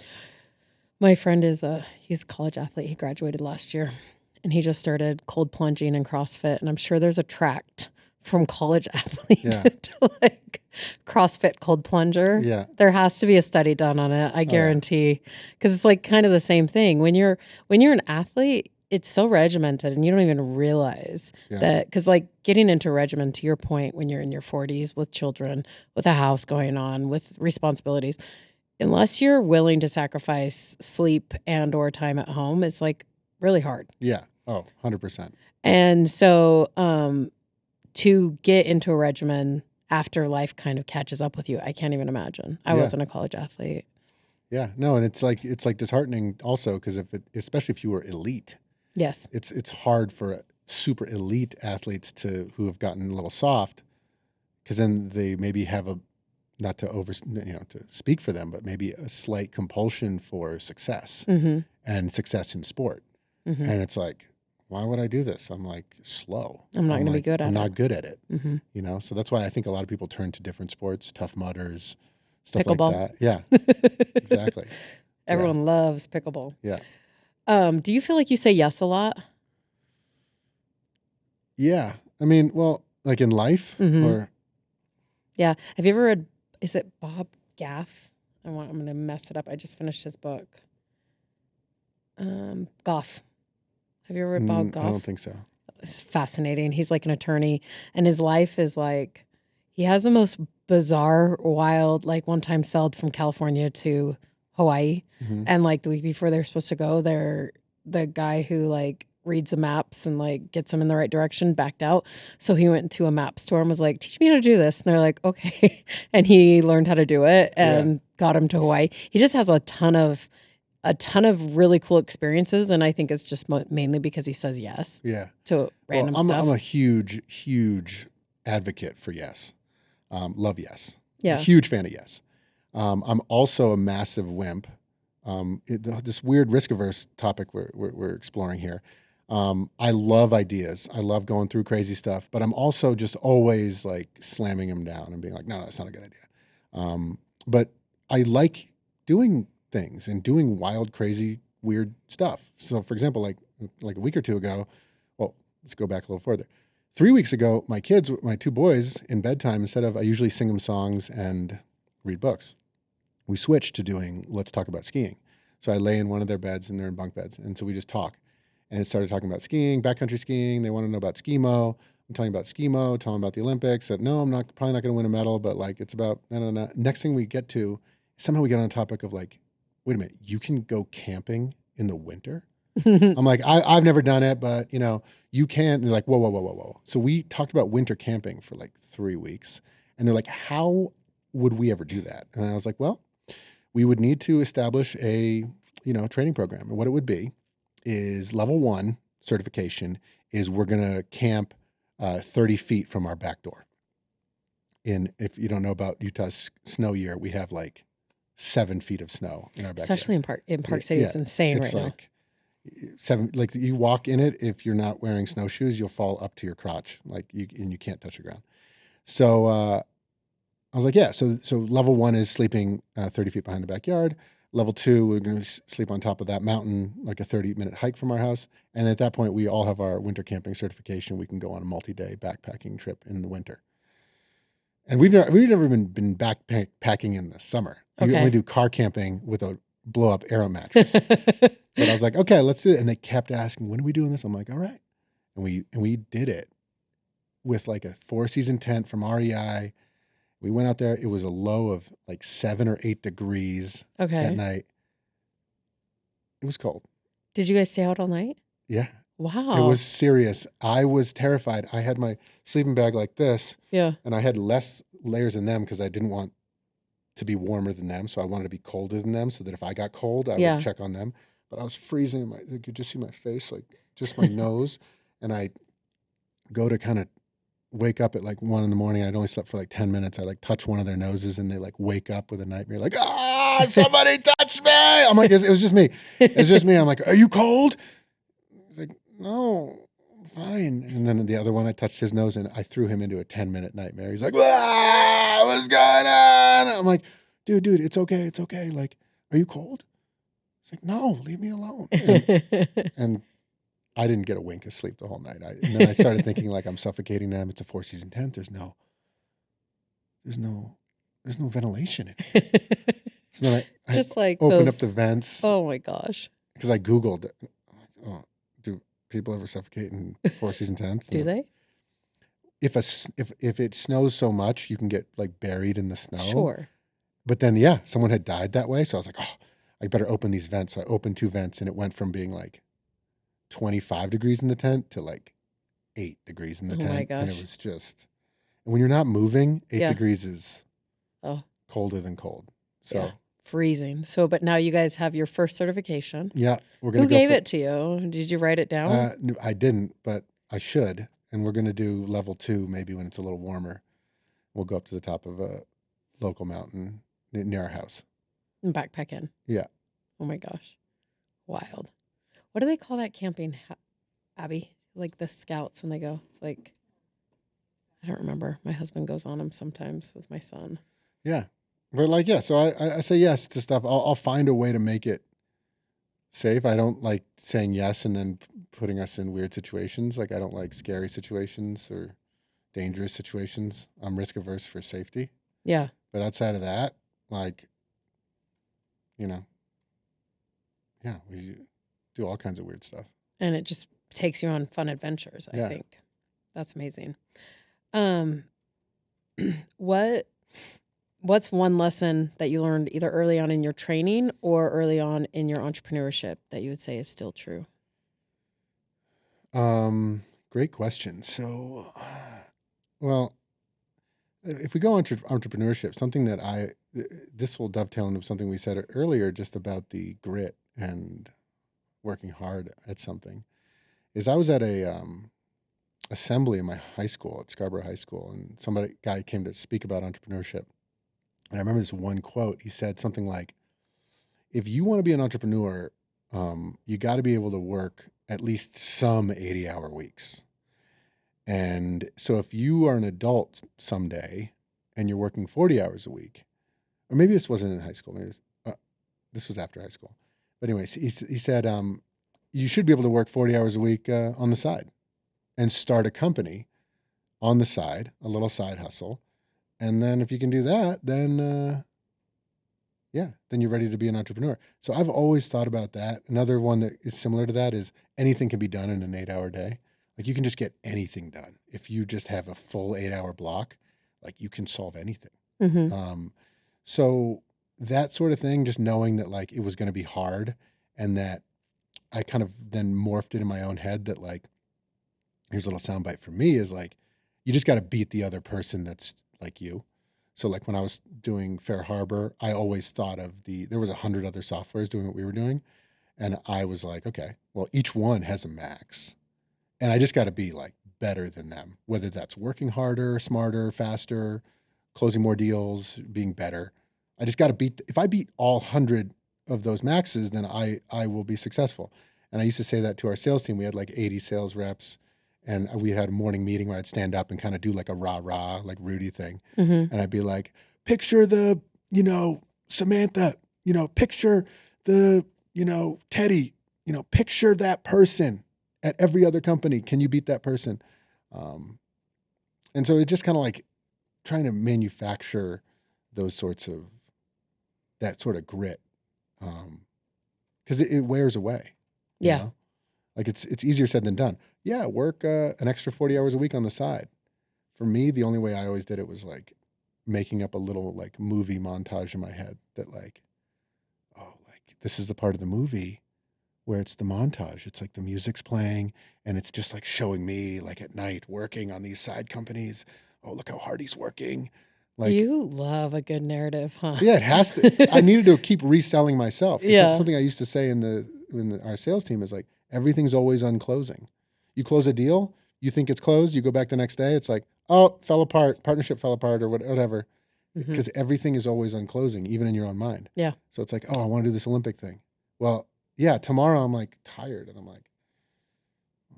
My friend he's a college athlete. He graduated last year. And he just started cold plunging and CrossFit. And I'm sure there's a tract from college athlete to like CrossFit cold plunger.
Yeah.
There has to be a study done on it, I guarantee. Because it's like kind of the same thing. When you're an athlete, it's so regimented and you don't even realize that, because like getting into regimen, to your point, when you're in your 40s with children, with a house going on, with responsibilities, unless you're willing to sacrifice sleep and or time at home, it's like really hard.
Yeah. Oh, 100%.
And so to get into a regimen after life kind of catches up with you, I can't even imagine. I wasn't a college athlete.
Yeah, no, and it's like disheartening also because especially if you were elite.
Yes,
it's hard for super elite athletes who have gotten a little soft, because then they maybe have not to to speak for them, but maybe a slight compulsion for success and success in sport, and it's like, why would I do this? I'm like slow.
I'm not going to be good at it.
I'm not good at it. So that's why I think a lot of people turn to different sports, Tough Mudders. Stuff
pickleball.
Like that. Yeah, exactly.
Everyone loves pickleball.
Yeah.
Do you feel like you say yes a lot?
Yeah. I mean, well, like in life or.
Yeah. Have you ever read, is it Bob Gaff? I'm going to mess it up. I just finished his book. Goff. Have you ever read Bob Goff?
I don't think so.
It's fascinating. He's like an attorney, and his life is like, he has the most bizarre, wild, like one time sailed from California to Hawaii. And like the week before they're supposed to go, the guy who like reads the maps and like gets them in the right direction backed out. So he went to a map store and was like, teach me how to do this. And they're like, okay. And he learned how to do it and got him to Hawaii. He just has a ton of really cool experiences. And I think it's just mainly because he says yes to random stuff.
I'm a huge, huge advocate for yes. Love yes.
Yeah.
A huge fan of yes. I'm also a massive wimp. This weird risk-averse topic we're exploring here. I love ideas. I love going through crazy stuff, but I'm also just always like slamming them down and being like, no, that's not a good idea. But I like doing things and doing wild, crazy, weird stuff. So for example, like a week or two ago, well, let's go back a little further. 3 weeks ago, my kids, my two boys, in bedtime, I usually sing them songs and read books. We switched to doing Let's Talk About Skiing. So I lay in one of their beds and they're in bunk beds. And so we just talk. And it started talking about skiing, backcountry skiing. They want to know about skimo. I'm talking about skimo, telling them about the Olympics. Said, no, I'm probably not going to win a medal, but like it's about, no. Next thing we get to, somehow we get on a topic of like, wait a minute, you can go camping in the winter? I'm like, I've never done it, but you can. And they're like, whoa. So we talked about winter camping for like 3 weeks. And they're like, how would we ever do that? And I was like, well, we would need to establish a, training program. And what it would be is level 1 certification is we're going to camp 30 feet from our back door. If you don't know about Utah's snow year, we have like 7 feet of snow in our backyard.
Especially in Park City. It's insane right now.
It's like 7, like you walk in it, if you're not wearing snowshoes, you'll fall up to your crotch, and you can't touch the ground. So I was like, yeah. So level 1 is sleeping 30 feet behind the backyard. Level 2, we're going to sleep on top of that mountain, like a 30-minute hike from our house. And at that point, we all have our winter camping certification. We can go on a multi-day backpacking trip in the winter. And we've never been backpacking in the summer. We only do car camping with a blow-up aero mattress. But I was like, okay, let's do it. And they kept asking, when are we doing this? I'm like, all right. And we did it with like a 4-season tent from REI. We went out there. It was a low of like 7 or 8 degrees at night. It was cold.
Did you guys stay out all night?
Yeah.
Wow.
It was serious. I was terrified. I had my sleeping bag like this.
Yeah.
And I had less layers in them because I didn't want to be warmer than them. So I wanted to be colder than them so that if I got cold, I would check on them. But I was freezing. You could just see my face, like just my nose. And I go to kind of wake up at like 1 a.m. I'd only slept for like 10 minutes. I like touch one of their noses and they like wake up with a nightmare. Like, somebody touched me. I'm like, it was just me. It's just me. I'm like, are you cold? He's like, no, I'm fine. And then the other one, I touched his nose and I threw him into a 10-minute nightmare. He's like, what's going on? I'm like, dude, it's okay. It's okay. Like, are you cold? He's like, no, leave me alone. And I didn't get a wink of sleep the whole night. And then I started thinking like I'm suffocating them. It's a 4-season tent. There's no ventilation in it. So I
just like
opened up the vents.
Oh my gosh.
Because I Googled it. Oh, dude, people ever suffocate in four season tents?
Do they?
If it snows so much, you can get like buried in the snow.
Sure.
But then, someone had died that way. So I was like, oh, I better open these vents. So I opened 2 vents, and it went from being like 25 degrees in the tent to like 8 degrees in the tent.
My gosh.
And it was just, and when you're not moving, 8 degrees is colder than cold. So
freezing. So, but now you guys have your first certification.
Yeah. We're going
Who gave it to you? Did you write it down?
No, I didn't, but I should. And we're going to do level 2 maybe when it's a little warmer. We'll go up to the top of a local mountain near our house.
And backpack in.
Yeah.
Oh my gosh. Wild. What do they call that camping, Abby? Like the scouts when they go. It's like, I don't remember. My husband goes on them sometimes with my son.
Yeah. But like, so I say yes to stuff. I'll find a way to make it safe. I don't like saying yes and then putting us in weird situations. Like I don't like scary situations or dangerous situations. I'm risk averse for safety.
Yeah.
But outside of that, like, we do all kinds of weird stuff.
And it just takes you on fun adventures, I think. That's amazing. What's one lesson that you learned either early on in your training or early on in your entrepreneurship that you would say is still true?
Great question. So, well, if we go on entrepreneurship, something that this will dovetail into something we said earlier, just about the grit and working hard at something, is I was at a assembly in my high school at Scarborough High School, and guy came to speak about entrepreneurship. And I remember this one quote. He said something like, if you want to be an entrepreneur, you got to be able to work at least some 80-hour weeks. And so if you are an adult someday and you're working 40 hours a week, or maybe this wasn't in high school, maybe this was after high school. But anyways, he said, you should be able to work 40 hours a week on the side and start a company on the side, a little side hustle. And then if you can do that, then then you're ready to be an entrepreneur. So I've always thought about that. Another one that is similar to that is anything can be done in an 8-hour day. Like you can just get anything done. If you just have a full 8-hour block, like you can solve anything.
Mm-hmm.
So that sort of thing, just knowing that like it was going to be hard, and that I kind of then morphed it in my own head that like, here's a little soundbite for me is like, you just got to beat the other person that's like you. So like when I was doing FareHarbor, I always thought of there was 100 other softwares doing what we were doing. And I was like, okay, well, each one has a max. And I just got to be like better than them, whether that's working harder, smarter, faster, closing more deals, being better. I just got to if I beat all 100 of those maxes, then I will be successful. And I used to say that to our sales team. We had like 80 sales reps, and we had a morning meeting where I'd stand up and kind of do like a rah-rah, like Rudy thing.
Mm-hmm.
And I'd be like, picture the, Samantha, picture the, Teddy, picture that person at every other company. Can you beat that person? And so it just kind of like trying to manufacture that sort of grit. Because it wears away.
Yeah.
You know? Like it's easier said than done. Yeah, work an extra 40 hours a week on the side. For me, the only way I always did it was like making up a little like movie montage in my head that like, oh, like this is the part of the movie where it's the montage. It's like the music's playing and it's just like showing me like at night working on these side companies. Oh, look how hard he's working. Like,
you love a good narrative, huh?
Yeah, it has to. I needed to keep reselling myself.
Yeah.
Something I used to say in our sales team is like, everything's always on closing. You close a deal, you think it's closed, you go back the next day, it's like, oh, fell apart, partnership fell apart or whatever. Because everything is always on closing, even in your own mind.
Yeah.
So it's like, oh, I want to do this Olympic thing. Well, yeah, tomorrow I'm like tired and I'm like,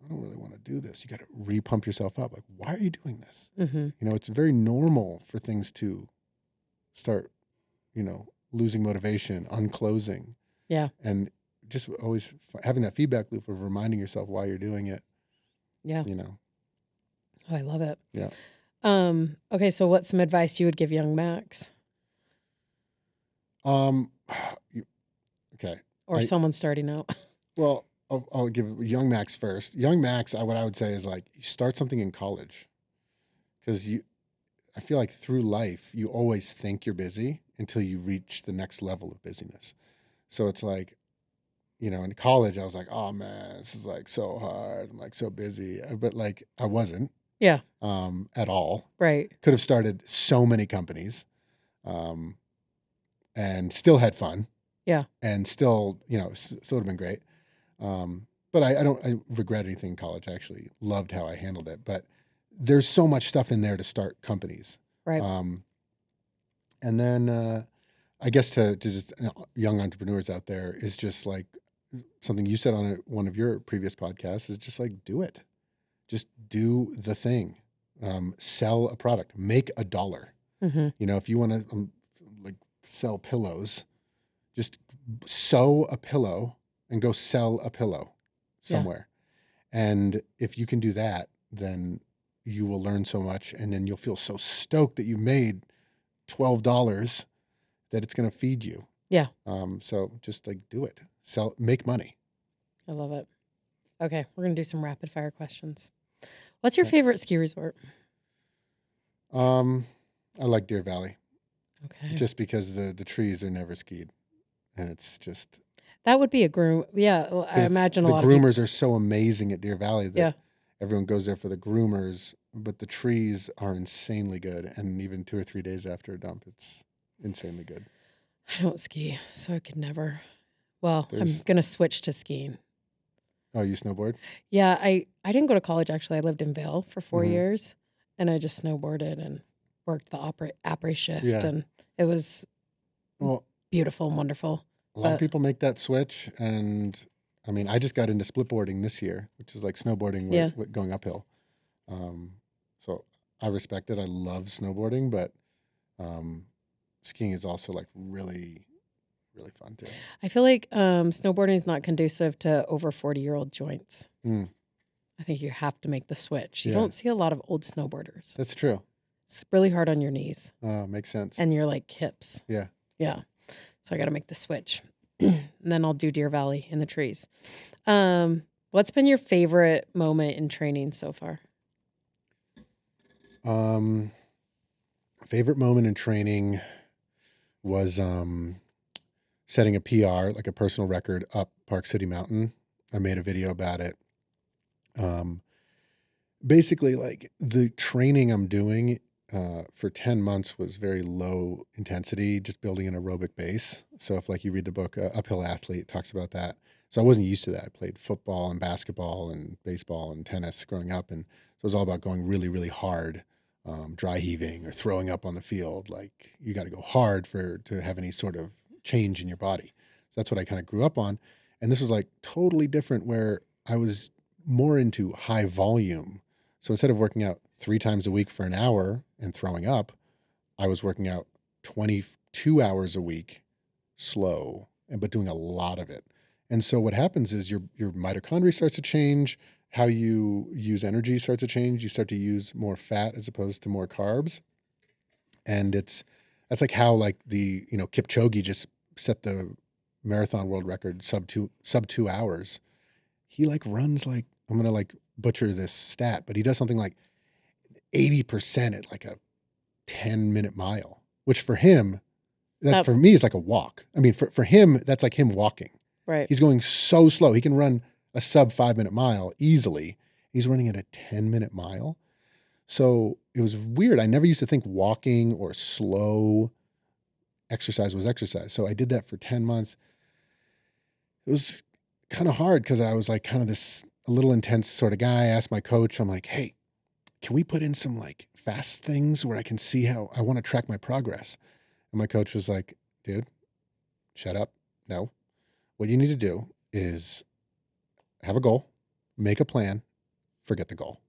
I don't really want to do this. You got to re-pump yourself up. Like, why are you doing this?
Mm-hmm.
It's very normal for things to start, losing motivation, unclosing.
Yeah.
And just always having that feedback loop of reminding yourself why you're doing it.
Yeah. Oh, I love it.
Yeah.
Okay. So what's some advice you would give young Max?
Okay.
Or someone starting out?
Well, I'll give young Max first. Young Max, what I would say is like, you start something in college, because I feel like through life, you always think you're busy until you reach the next level of busyness. So it's like, in college, I was like, oh man, this is like so hard. I'm like so busy. But like, I wasn't.
Yeah.
At all.
Right.
Could have started so many companies, and still had fun.
Yeah.
And still, still would have been great. But I don't regret anything in college. I actually loved how I handled it. But there's so much stuff in there to start companies.
Right.
And then I guess to just young entrepreneurs out there is just like something you said on one of your previous podcasts is just like, do it. Just do the thing. Sell a product. Make $1.
Mm-hmm.
If you want to like sell pillows, just sew a pillow and go sell a pillow somewhere. Yeah. And if you can do that, then you will learn so much, and then you'll feel so stoked that you made $12 that it's going to feed you.
Yeah.
So just like do it. Make money.
I love it. Okay, we're going to do some rapid fire questions. What's your favorite ski resort?
I like Deer Valley.
Okay.
Just because the trees are never skied, and it's just
that would be a groom. Yeah, I imagine
the groomers are so amazing at Deer Valley that everyone goes there for the groomers, but the trees are insanely good, and even 2 or 3 days after a dump, it's insanely good.
I don't ski, so I could never. Well, I'm going to switch to skiing.
Oh, you snowboard?
Yeah, I didn't go to college, actually. I lived in Vail for 4 years, and I just snowboarded and worked the après shift, and it was beautiful and wonderful.
A lot of people make that switch, and I mean, I just got into splitboarding this year, which is like snowboarding with going uphill. So I respect it. I love snowboarding, but skiing is also like really, really fun too.
I feel like snowboarding is not conducive to over 40-year-old joints. I think you have to make the switch. You don't see a lot of old snowboarders.
That's true.
It's really hard on your knees.
Makes sense.
And your like hips.
Yeah.
Yeah. So I got to make the switch. And then I'll do Deer Valley in the trees. What's been your favorite moment in training so far?
Favorite moment in training was setting a PR, like a personal record, up Park City Mountain. I made a video about it. Basically, like the training I'm doing for 10 months was very low intensity, just building an aerobic base. So if like you read the book, Uphill Athlete, it talks about that. So I wasn't used to that. I played football and basketball and baseball and tennis growing up. And so it was all about going really, really hard, dry heaving or throwing up on the field. Like you got to go hard to have any sort of change in your body. So that's what I kind of grew up on. And this was like totally different, where I was more into high volume. So instead of working out 3 times a week for an hour and throwing up, I was working out 22 hours a week, slow, but doing a lot of it. And so what happens is your mitochondria starts to change. How you use energy starts to change. You start to use more fat as opposed to more carbs. And that's like how like the, Kipchoge just set the marathon world record sub 2 hours. He like runs like, I'm going to like butcher this stat, but he does something like 80% at like a 10-minute mile, which for him, for me is like a walk. I mean, for him, that's like him walking.
Right.
He's going so slow. He can run a sub 5-minute mile easily. He's running at a 10-minute mile. So it was weird. I never used to think walking or slow exercise was exercise. So I did that for 10 months. It was kind of hard because I was like kind of a little intense sort of guy. I asked my coach, I'm like, hey, can we put in some like fast things where I can see how I want to track my progress? And my coach was like, dude, shut up. No. What you need to do is have a goal, make a plan, forget the goal.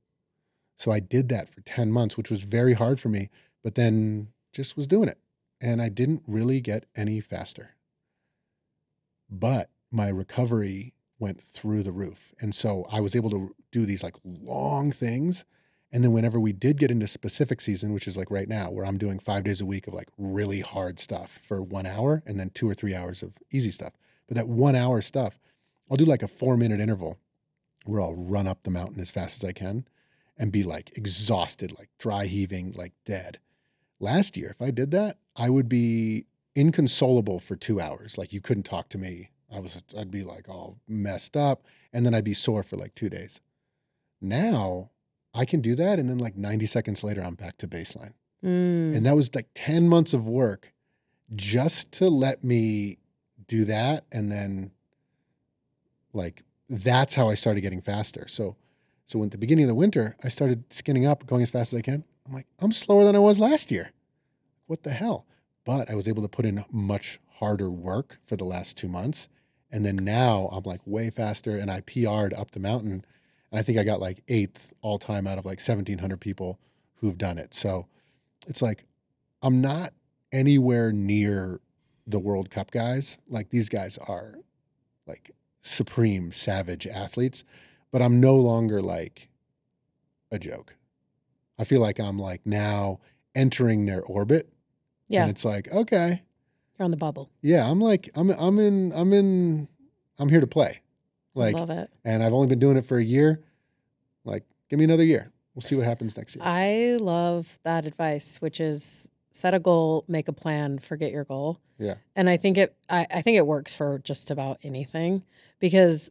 So I did that for 10 months, which was very hard for me, but then just was doing it. And I didn't really get any faster. But my recovery went through the roof. And so I was able to do these like long things. And then whenever we did get into specific season, which is like right now, where I'm doing 5 days a week of like really hard stuff for 1 hour and then 2 or 3 hours of easy stuff. But that 1 hour stuff, I'll do like a 4-minute interval where I'll run up the mountain as fast as I can and be like exhausted, like dry heaving, like dead. Last year, if I did that, I would be inconsolable for 2 hours. Like you couldn't talk to me. I'd be like all messed up, and then I'd be sore for like 2 days. Now I can do that, and then like 90 seconds later, I'm back to baseline. And that was like 10 months of work just to let me do that. And then like, that's how I started getting faster. So at the beginning of the winter, I started skinning up, going as fast as I can. I'm like, I'm slower than I was last year. What the hell? But I was able to put in much harder work for the last 2 months. And then now I'm like way faster, and I PR'd up the mountain. And I think I got like 8th all time out of like 1,700 people who've done it. So it's like, I'm not anywhere near the World Cup guys. Like these guys are like supreme savage athletes, but I'm no longer like a joke. I feel like I'm like now entering their orbit.
Yeah.
And it's like, okay.
You're on the bubble.
Yeah. I'm like, I'm here to play. Like,
love it.
And I've only been doing it for a year. Like, give me another year. We'll see what happens next year.
I love that advice, which is set a goal, make a plan, forget your goal.
Yeah.
And I think it works for just about anything, because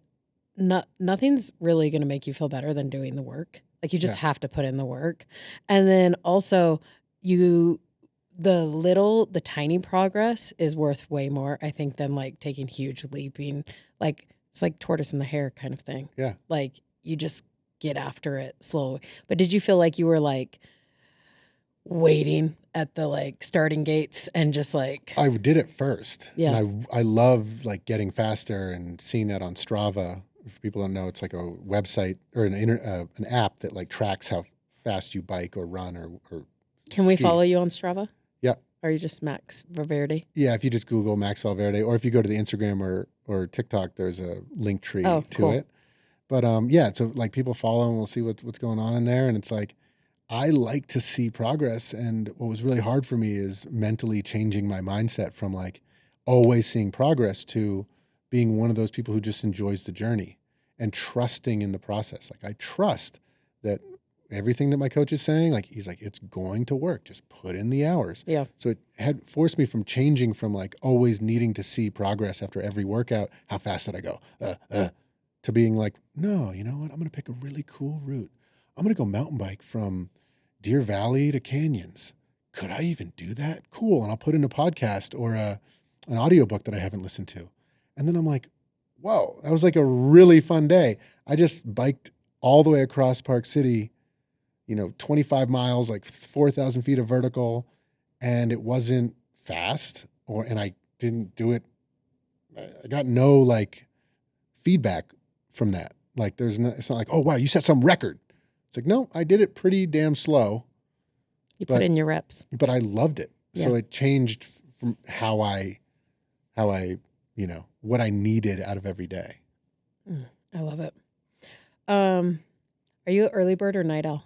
nothing's really going to make you feel better than doing the work. Like you just have to put in the work. And then also the tiny progress is worth way more, I think, than like taking huge leaping. Like it's like tortoise and the hare kind of thing.
Yeah.
Like you just get after it slowly. But did you feel like you were like waiting at the like starting gates and just like...
I did it first.
Yeah.
And I love like getting faster and seeing that on Strava. If people don't know, it's like a website or an app that like tracks how fast you bike or run or
Can we
ski.
follow you on Strava?
Yeah.
Or are you just Max Valverde?
Yeah, if you just Google Max Valverde, or if you go to the Instagram or TikTok, there's a link tree to
cool.
it. But yeah, so like people follow and we'll see what's going on in there. And it's like, I like to see progress. And what was really hard for me is mentally changing my mindset from like always seeing progress to being one of those people who just enjoys the journey and trusting in the process. Like I trust that everything that my coach is saying, like he's like, it's going to work. Just put in the hours.
Yeah.
So it had forced me from changing from like always needing to see progress after every workout. How fast did I go? To being like, no, you know what? I'm going to pick a really cool route. I'm going to go mountain bike from Deer Valley to Canyons. Could I even do that? Cool. And I'll put in a podcast or an audiobook that I haven't listened to. And then I'm like, whoa, that was like a really fun day. I just biked all the way across Park City, 25 miles, like 4,000 feet of vertical. And it wasn't fast and I didn't do it. I got no like feedback from that. Like it's not like, oh, wow, you set some record. It's like, no, I did it pretty damn slow.
You put in your reps.
But I loved it.
Yeah.
So it changed from how I, what I needed out of every day.
I love it. Are you an early bird or night owl?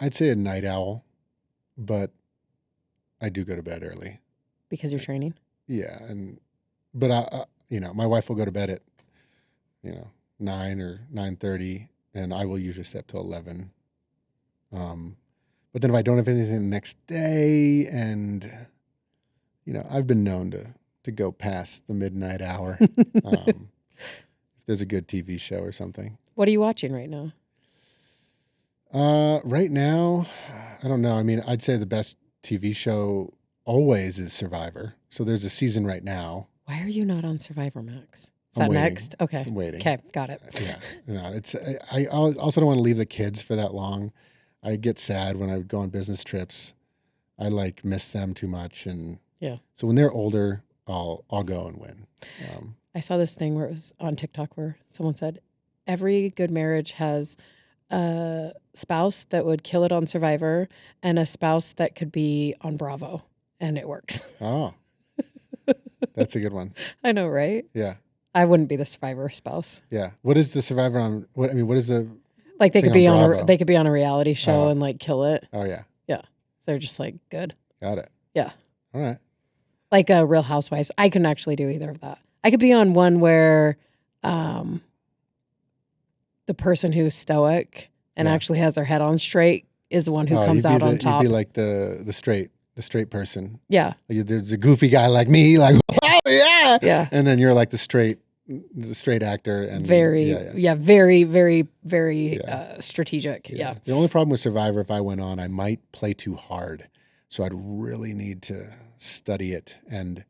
I'd say a night owl, but I do go to bed early.
Because you're training?
Yeah. But I my wife will go to bed at, 9 or 9:30, and I will usually stay up till 11. But then if I don't have anything the next day, and, I've been known to go past the midnight hour, if there's a good TV show or something.
What are you watching right now?
Right now, I don't know. I mean, I'd say the best TV show always is Survivor. So there's a season right now.
Why are you not on Survivor, Max? Is
I'm
that
waiting.
next? Okay.
I'm waiting.
Okay, got it.
Yeah. I also don't want to leave the kids for that long. I get sad when I would go on business trips. I like miss them too much. And
yeah.
So when they're older, I'll go and win.
I saw this thing where it was on TikTok where someone said, every good marriage has a spouse that would kill it on Survivor and a spouse that could be on Bravo, and it works.
Oh, that's a good one.
I know, right?
Yeah.
I wouldn't be the Survivor spouse.
Yeah. What is the Survivor on? What is the
like? They
thing
could be
on
on
Bravo?
they could be on a reality show and like kill it.
Oh yeah.
Yeah. So they're just like good.
Got it.
Yeah.
All right.
Like Real Housewives. I couldn't actually do either of that. I could be on one where the person who's stoic and
Yeah.
actually has their head on straight is the one who comes out on top.
You'd be like the straight person.
Yeah.
Like, there's a goofy guy like me, like, oh yeah.
Yeah.
And then you're like the straight actor and
Very, very, very, very strategic. Yeah.
The only problem with Survivor, if I went on, I might play too hard. So I'd really need to study it and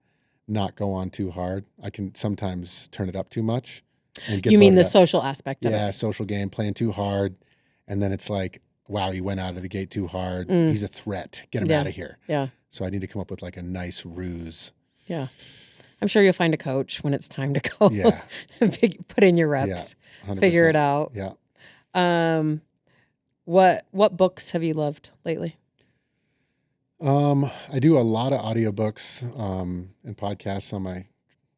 not go on too hard. I can sometimes turn it up too much. And get
You mean the
voted out.
social aspect of it?
Yeah, social game, playing too hard. And then it's like, wow, he went out of the gate too hard. He's a threat. Get him out of here.
Yeah.
So I need to come up with like a nice ruse.
Yeah. I'm sure you'll find a coach when it's time to go.
Yeah.
Put in your reps.
Yeah, 100%.
Figure it out.
Yeah.
What books have you loved lately?
I do a lot of audiobooks and podcasts on my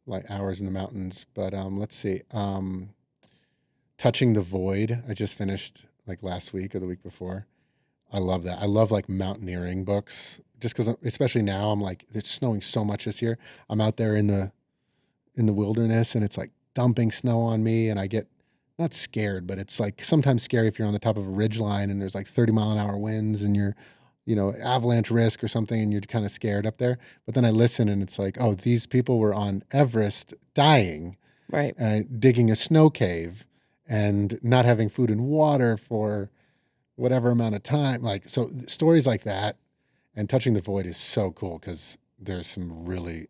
like hours in the mountains. But let's see. Touching the Void, I just finished like last week or the week before. I love that. I love like mountaineering books just because, especially now, I'm like, it's snowing so much this year. I'm out there in the wilderness and it's like dumping snow on me and I get not scared, but it's like sometimes scary if you're on the top of a ridge line and there's like 30-mile-an-hour winds and you're, avalanche risk or something and you're kind of scared up there. But then I listen and it's like, oh, these people were on Everest dying,
right?
Digging a snow cave and not having food and water for whatever amount of time. Like, so stories like that and Touching the Void is so cool because there's some really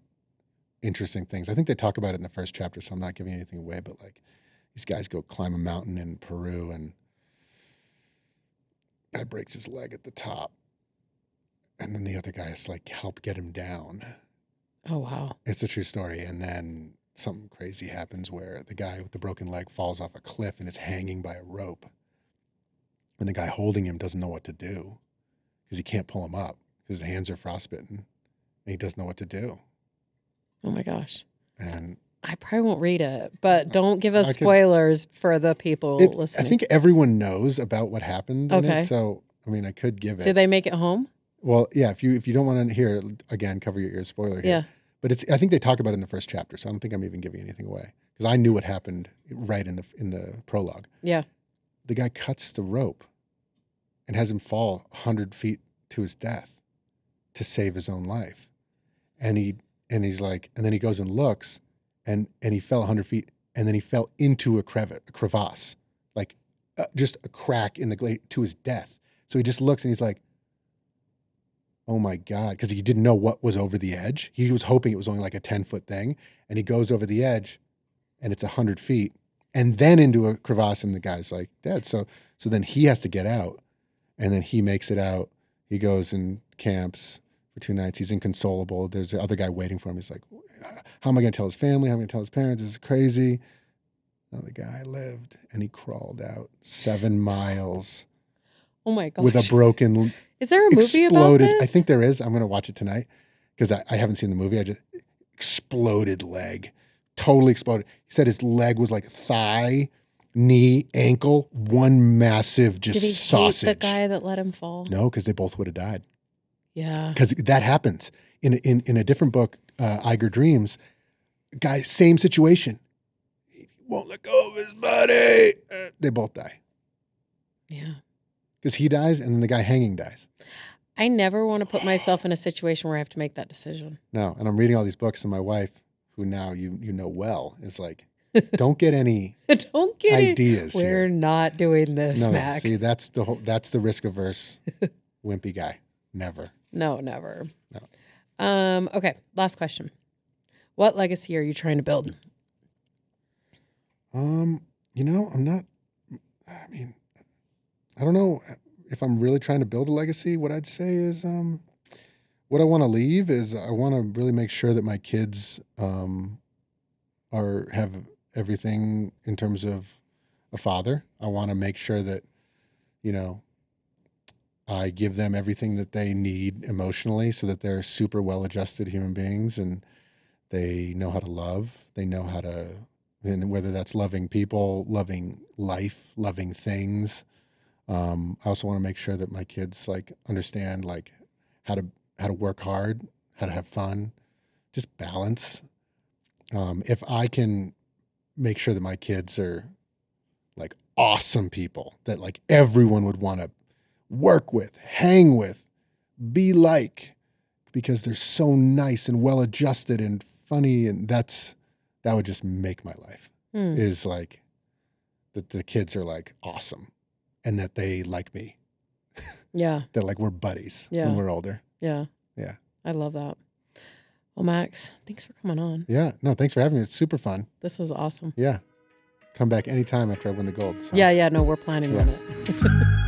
interesting things. I think they talk about it in the first chapter, so I'm not giving anything away, but like these guys go climb a mountain in Peru and guy breaks his leg at the top. And then the other guy has to like help get him down.
Oh, wow.
It's a true story. And then something crazy happens where the guy with the broken leg falls off a cliff and is hanging by a rope. And the guy holding him doesn't know what to do because he can't pull him up because his hands are frostbitten and he doesn't know what to do.
Oh my gosh.
And
I probably won't read it, but don't give us spoilers for the people listening.
I think everyone knows about what happened in it. So, I mean, I could give it.
Do they make it home?
Well, yeah, if you don't want to hear it, again, cover your ears, spoiler here.
Yeah.
But I think they talk about it in the first chapter, so I don't think I'm even giving anything away. Because I knew what happened right in the prologue.
Yeah.
The guy cuts the rope and has him fall 100 feet to his death to save his own life. And he's like, and then he goes and looks and he fell 100 feet and then he fell into a crevasse, like just a crack in the glade to his death. So he just looks and he's like, oh my God, because he didn't know what was over the edge. He was hoping it was only like a 10-foot thing. And he goes over the edge and it's 100 feet and then into a crevasse and the guy's like dead. So then he has to get out and then he makes it out. He goes and camps for 2 nights. He's inconsolable. There's the other guy waiting for him. He's like, how am I going to tell his family? How am I going to tell his parents? This is crazy. No, the guy lived and he crawled out 7 miles.
Oh my gosh.
With a broken...
Is there a movie about this?
I think there is. I'm going to watch it tonight because I haven't seen the movie. I just exploded leg, totally exploded. He said his leg was like thigh, knee, ankle, one massive just
Did he
sausage.
hate the guy that let him fall?
No, because they both would have died.
Yeah,
because that happens in a different book, Iger Dreams. Guy, same situation. He won't let go of his buddy. They both die.
Yeah.
Because he dies and then the guy hanging dies.
I never want to put myself in a situation where I have to make that decision.
No, and I'm reading all these books and my wife, who now you know well, is like, don't get any ideas
We're
here.
Not doing this,
No,
Max.
see, that's the risk averse wimpy guy. Never.
No, never.
No.
Okay, last question. What legacy are you trying to build?
I'm not, I mean, I don't know if I'm really trying to build a legacy. What I'd say is, what I want to leave is I want to really make sure that my kids have everything in terms of a father. I want to make sure that, I give them everything that they need emotionally so that they're super well-adjusted human beings and they know how to love. They know how to, and whether that's loving people, loving life, loving things. I also want to make sure that my kids understand how to work hard, how to have fun, just balance. If I can make sure that my kids are like awesome people that like everyone would want to work with, hang with, be like, because they're so nice and well adjusted and funny. And that would just make my life is like that the kids are like awesome and that they like me.
Yeah.
That like we're buddies when we're older.
Yeah.
Yeah.
I love that. Well, Max, thanks for coming on.
Yeah. No, thanks for having me. It's super fun.
This was awesome.
Yeah. Come back anytime after I win the gold. So.
Yeah. No, we're planning on it.